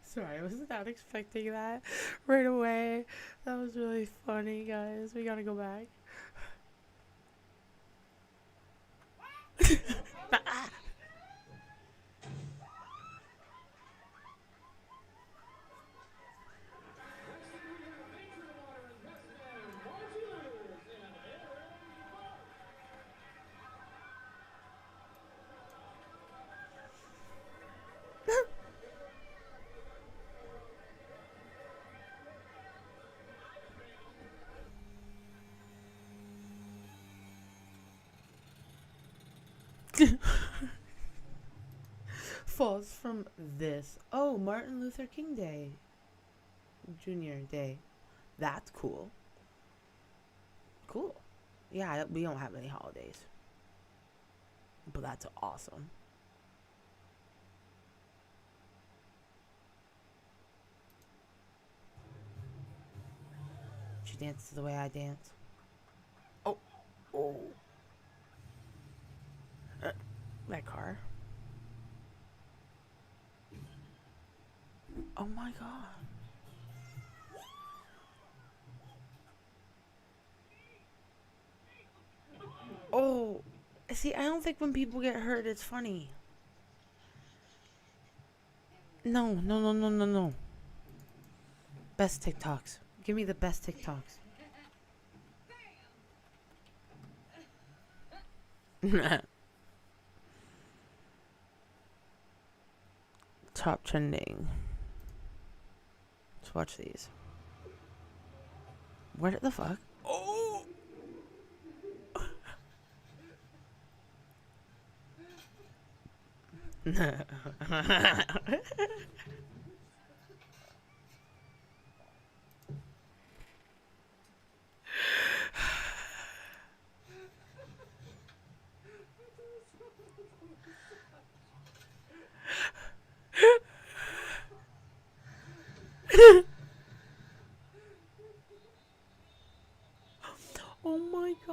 Sorry, I was not expecting that right away. That was really funny, guys. We gotta go back. Falls from this. Oh, Martin Luther King Day. Junior Day. That's cool. Cool. Yeah, we don't have any holidays. But that's awesome. She dances the way I dance. Oh. That car. Oh my god. Oh. See, I don't think when people get hurt, it's funny. No. Best TikToks. Give me the best TikToks. Top trending. Let's watch these. What the fuck? Oh!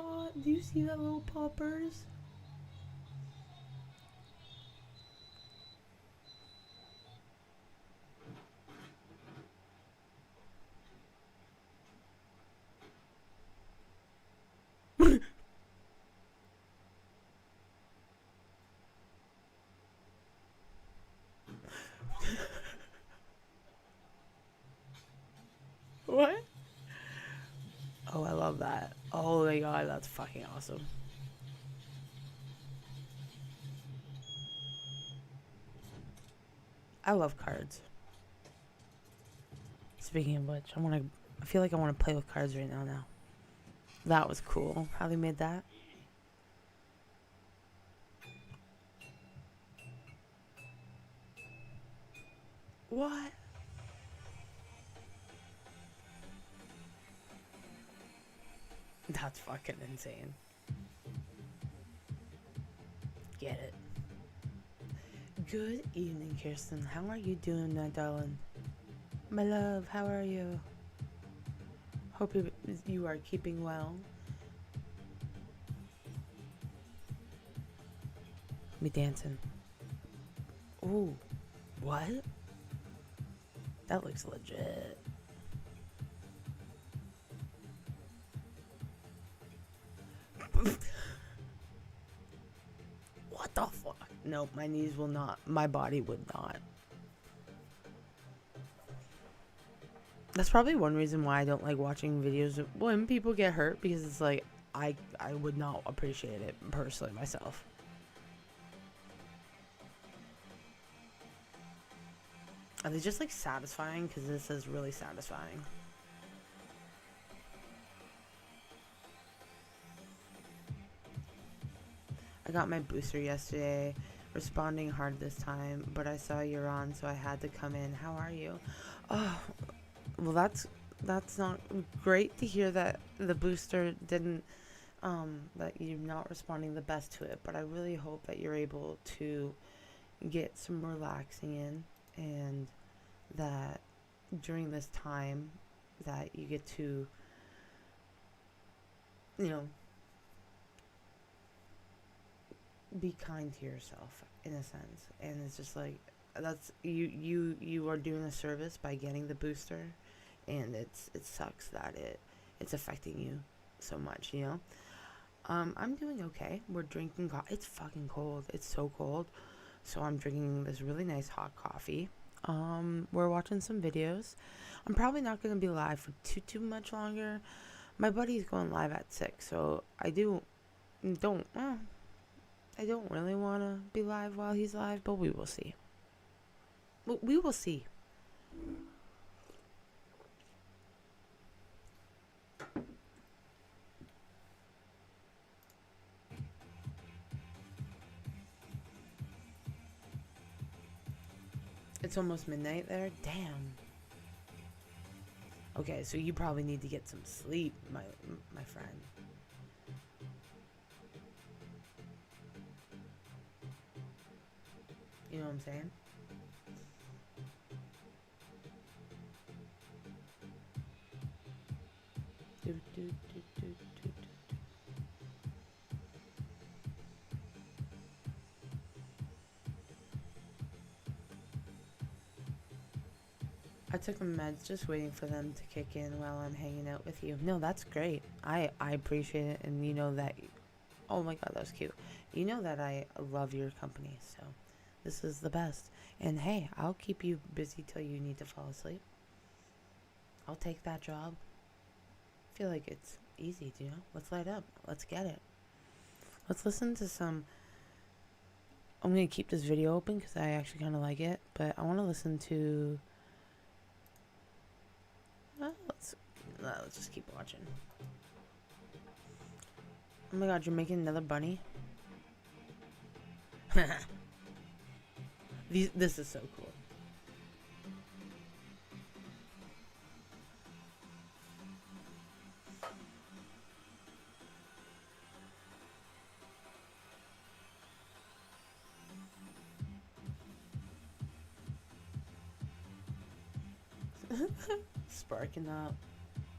god, do you see that little poppers? What? Oh, I love that. Oh my god, that's fucking awesome. I love cards. Speaking of which, I feel like I want to play with cards right now. That was cool. How they made that. What? That's fucking insane. Get it. Good evening, Kirsten. How are you doing, my darling? My love, how are you? Hope you are keeping well. Me dancing. Ooh, what? That looks legit. What the fuck? Nope, my knees will not. My body would not. That's probably one reason why I don't like watching videos of when people get hurt, because it's like I would not appreciate it personally myself. Are they just like satisfying? Because this is really satisfying. I got my booster yesterday, responding hard this time, but I saw you're on, so I had to come in. How are you? Oh, well, that's not great to hear that the booster didn't, that you're not responding the best to it, but I really hope that you're able to get some relaxing in, and that during this time that you get to, you know, be kind to yourself in a sense. And it's just like, that's you are doing a service by getting the booster, and it sucks that it's affecting you so much, you know. I'm doing okay. We're drinking it's fucking cold. It's so cold. So I'm drinking this really nice hot coffee. We're watching some videos. I'm probably not going to be live for too much longer. My buddy's going live at 6, so I don't really want to be live while he's live, but we will see. We will see. It's almost midnight there. Damn. Okay, so you probably need to get some sleep, my friend. You know what I'm saying? I took my meds, just waiting for them to kick in while I'm hanging out with you. No, that's great. I appreciate it, and you know that. Oh my god, that was cute. You know that I love your company, so this is the best. And hey, I'll keep you busy till you need to fall asleep. I'll take that job. I feel like it's easy, you know? Let's light up. Let's get it. Let's listen to some. I'm going to keep this video open because I actually kind of like it, but I want to listen to. Let's just keep watching. Oh my god, you're making another bunny? This is so cool. Sparking up.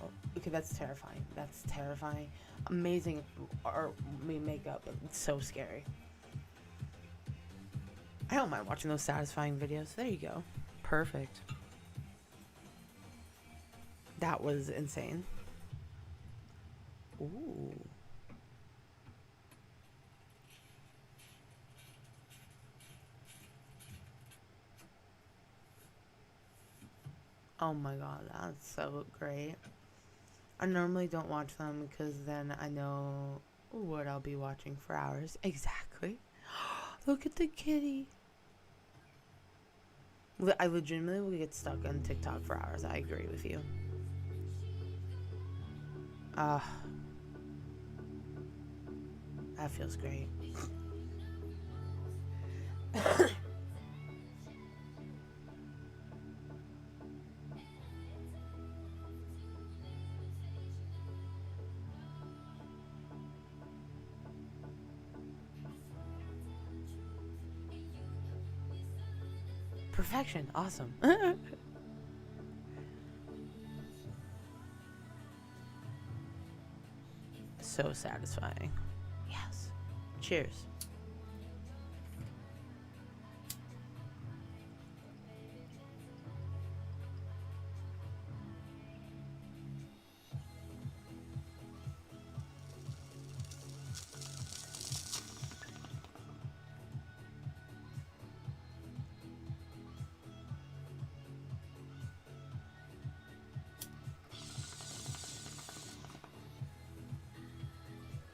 Oh. Okay, that's terrifying. That's terrifying. Amazing art makeup, but it's so scary. I don't mind watching those satisfying videos. There you go. Perfect. That was insane. Ooh. Oh my god, that's so great. I normally don't watch them because then I know what I'll be watching for hours. Exactly. Look at the kitty. I legitimately will get stuck on TikTok for hours. I agree with you. That feels great. Perfection. Awesome. So satisfying. Yes. Cheers.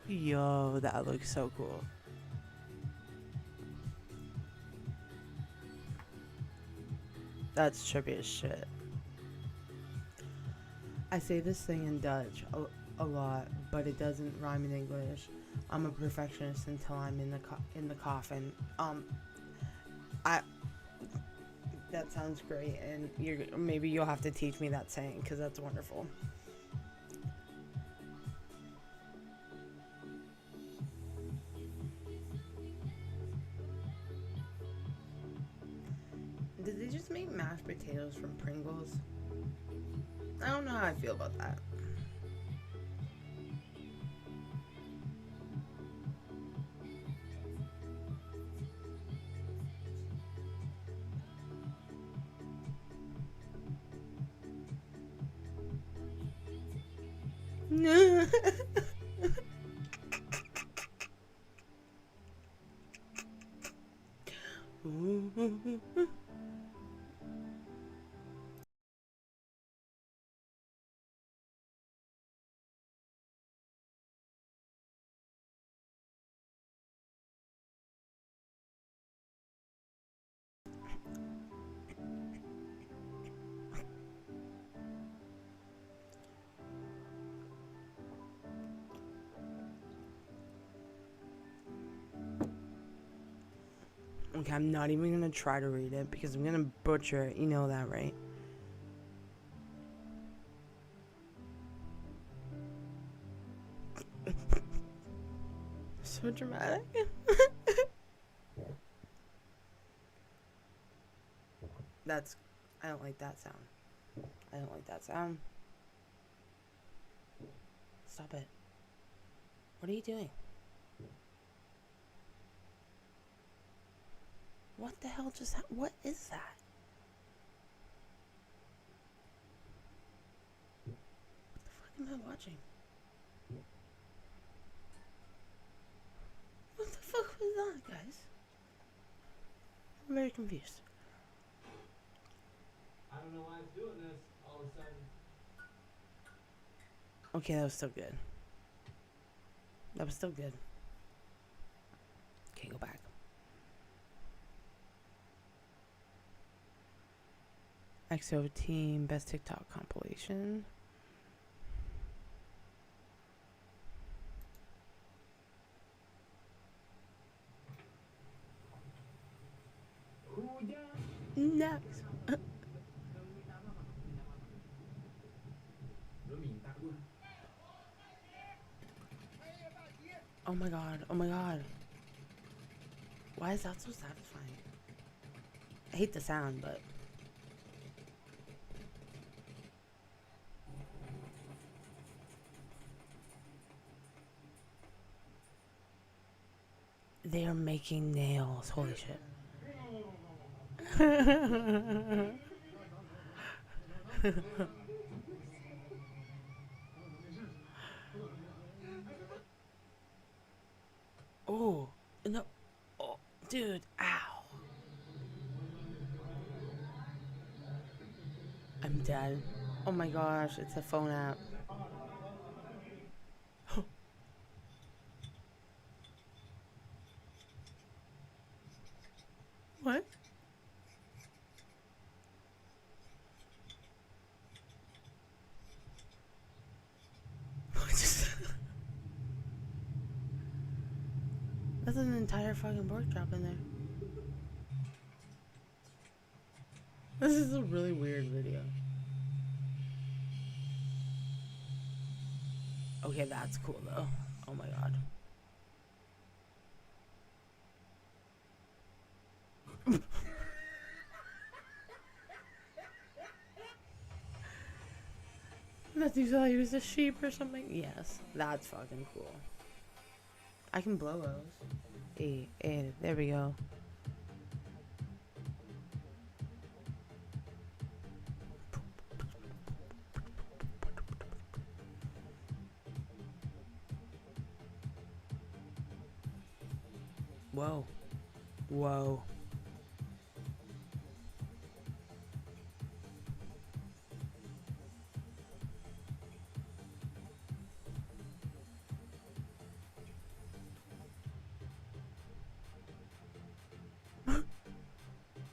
Yo, that looks so cool. That's trippy as shit. I say this thing in Dutch a lot, but it doesn't rhyme in English. I'm a perfectionist until I'm in the coffin. That sounds great, and maybe you'll have to teach me that saying because that's wonderful. Did they just make mashed potatoes from Pringles? I don't know how I feel about that. Okay, I'm not even gonna try to read it because I'm gonna butcher it. You know that, right? So dramatic. I don't like that sound. I don't like that sound. Stop it. What are you doing? What the hell just what is that? What the fuck am I watching? What the fuck was that, guys? I'm very confused. I don't know why it's doing this all of a sudden. Okay, that was still good. That was still good. Okay, go back. XO Team Best TikTok Compilation. Next. Oh my god. Oh my god. Why is that so satisfying? I hate the sound, but... They are making nails. Holy shit. Oh, no. Oh, dude. Ow. I'm dead. Oh my gosh, it's a phone app. What? That's an entire fucking pork chop in there. This is a really weird video. Okay, that's cool though. Oh my god. That you thought he was a sheep or something? Yes, that's fucking cool. I can blow those. Hey, there we go. Whoa. Whoa.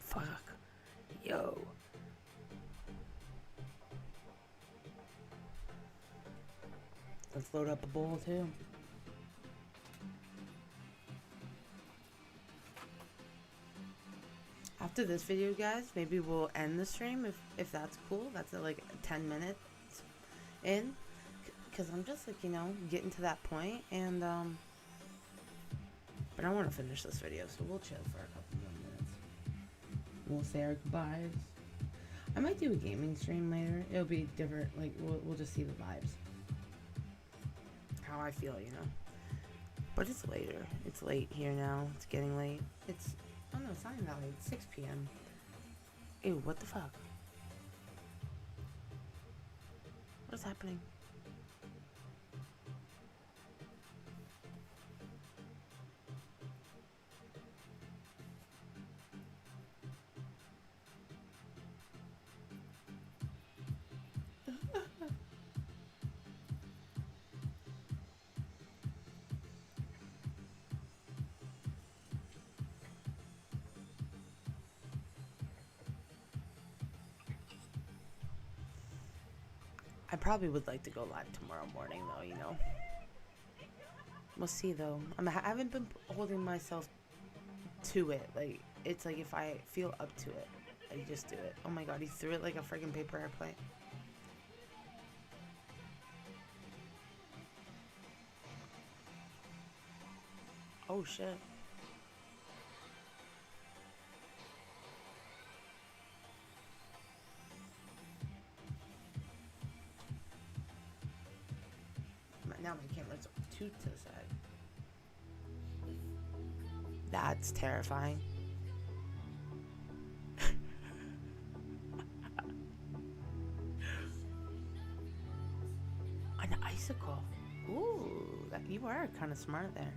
Fuck. Yo. Let's load up a bowl too. After this video, guys, maybe we'll end the stream if that's cool. That's at like 10 minutes in, because I'm just like, you know, getting to that point, and but I want to finish this video, so we'll chill for a couple more minutes. We'll say our goodbyes. I might do a gaming stream later. It'll be different. Like we'll just see the vibes, how I feel, you know. But it's later. It's late here now. It's getting late. It's oh no, it's not even that late. It's 6 p.m. Ew, what the fuck? What's happening? I probably would like to go live tomorrow morning, though, you know. We'll see, though. I haven't been holding myself to it. Like, it's like if I feel up to it, I just do it. Oh my god, he threw it like a freaking paper airplane. Oh shit. Now my camera's too to the side. That's terrifying. An icicle. Ooh, you are kind of smart there.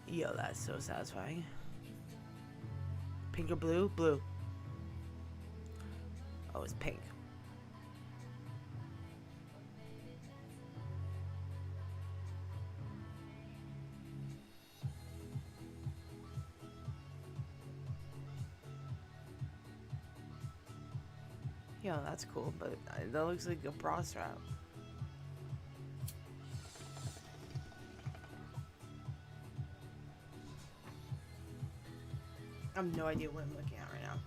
Yo, that's so satisfying. Pink or blue? Blue. Oh, it's pink. Yo, that's cool, but that looks like a bra strap. I have no idea what I'm looking at right now.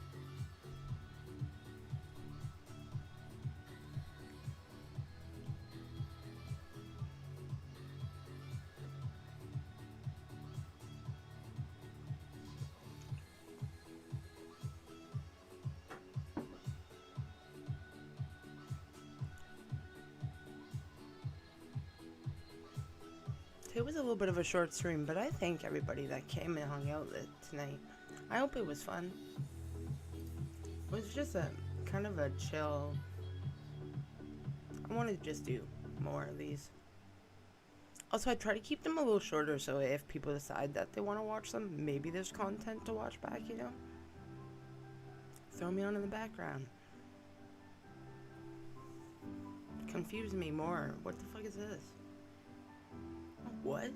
Okay, it was a little bit of a short stream, but I thank everybody that came and hung out tonight. I hope it was fun. It was just a kind of a chill. I want to just do more of these. Also, I try to keep them a little shorter so if people decide that they want to watch them, maybe there's content to watch back, you know? Throw me on in the background. Confuse me more. What the fuck is this? What?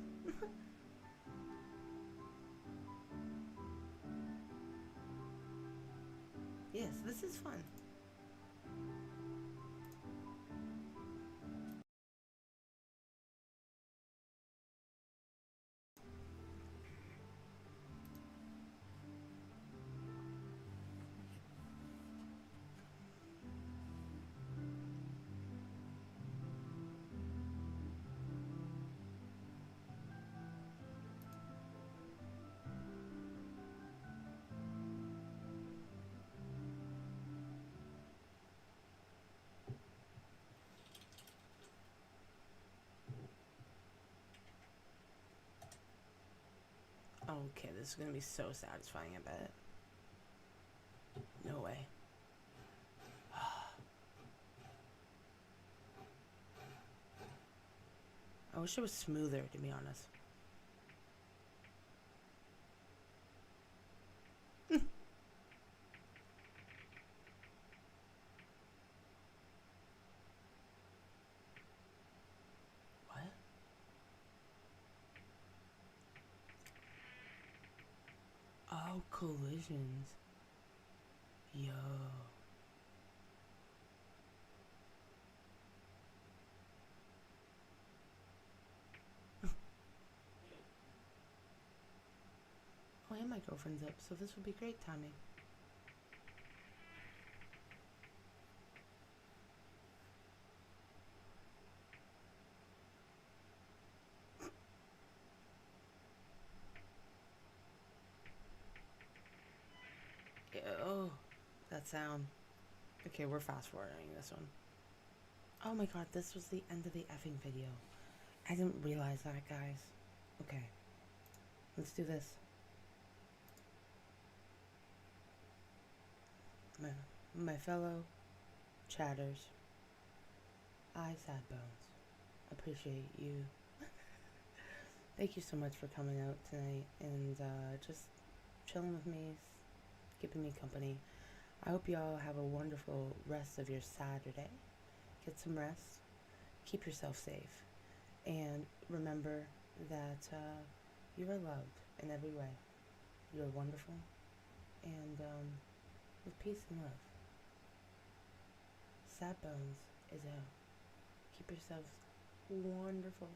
Yes, this is fun. Okay, this is gonna be so satisfying, I bet. No way. I wish it was smoother, to be honest. What? Oh, collisions. Yo. Oh, and my girlfriend's up, so this would be great timing. Oh, that sound. Okay, we're fast forwarding this one. Oh my god, this was the end of the effing video. I didn't realize that, guys. Okay, let's do this. My fellow chatters, I SADDbones appreciate you. Thank you so much for coming out tonight and just chilling with me, keeping me company. I hope you all have a wonderful rest of your Saturday. Get some rest, keep yourself safe, and remember that you are loved in every way. You're wonderful, and with peace and love. SADDbones is out. Keep yourselves wonderful.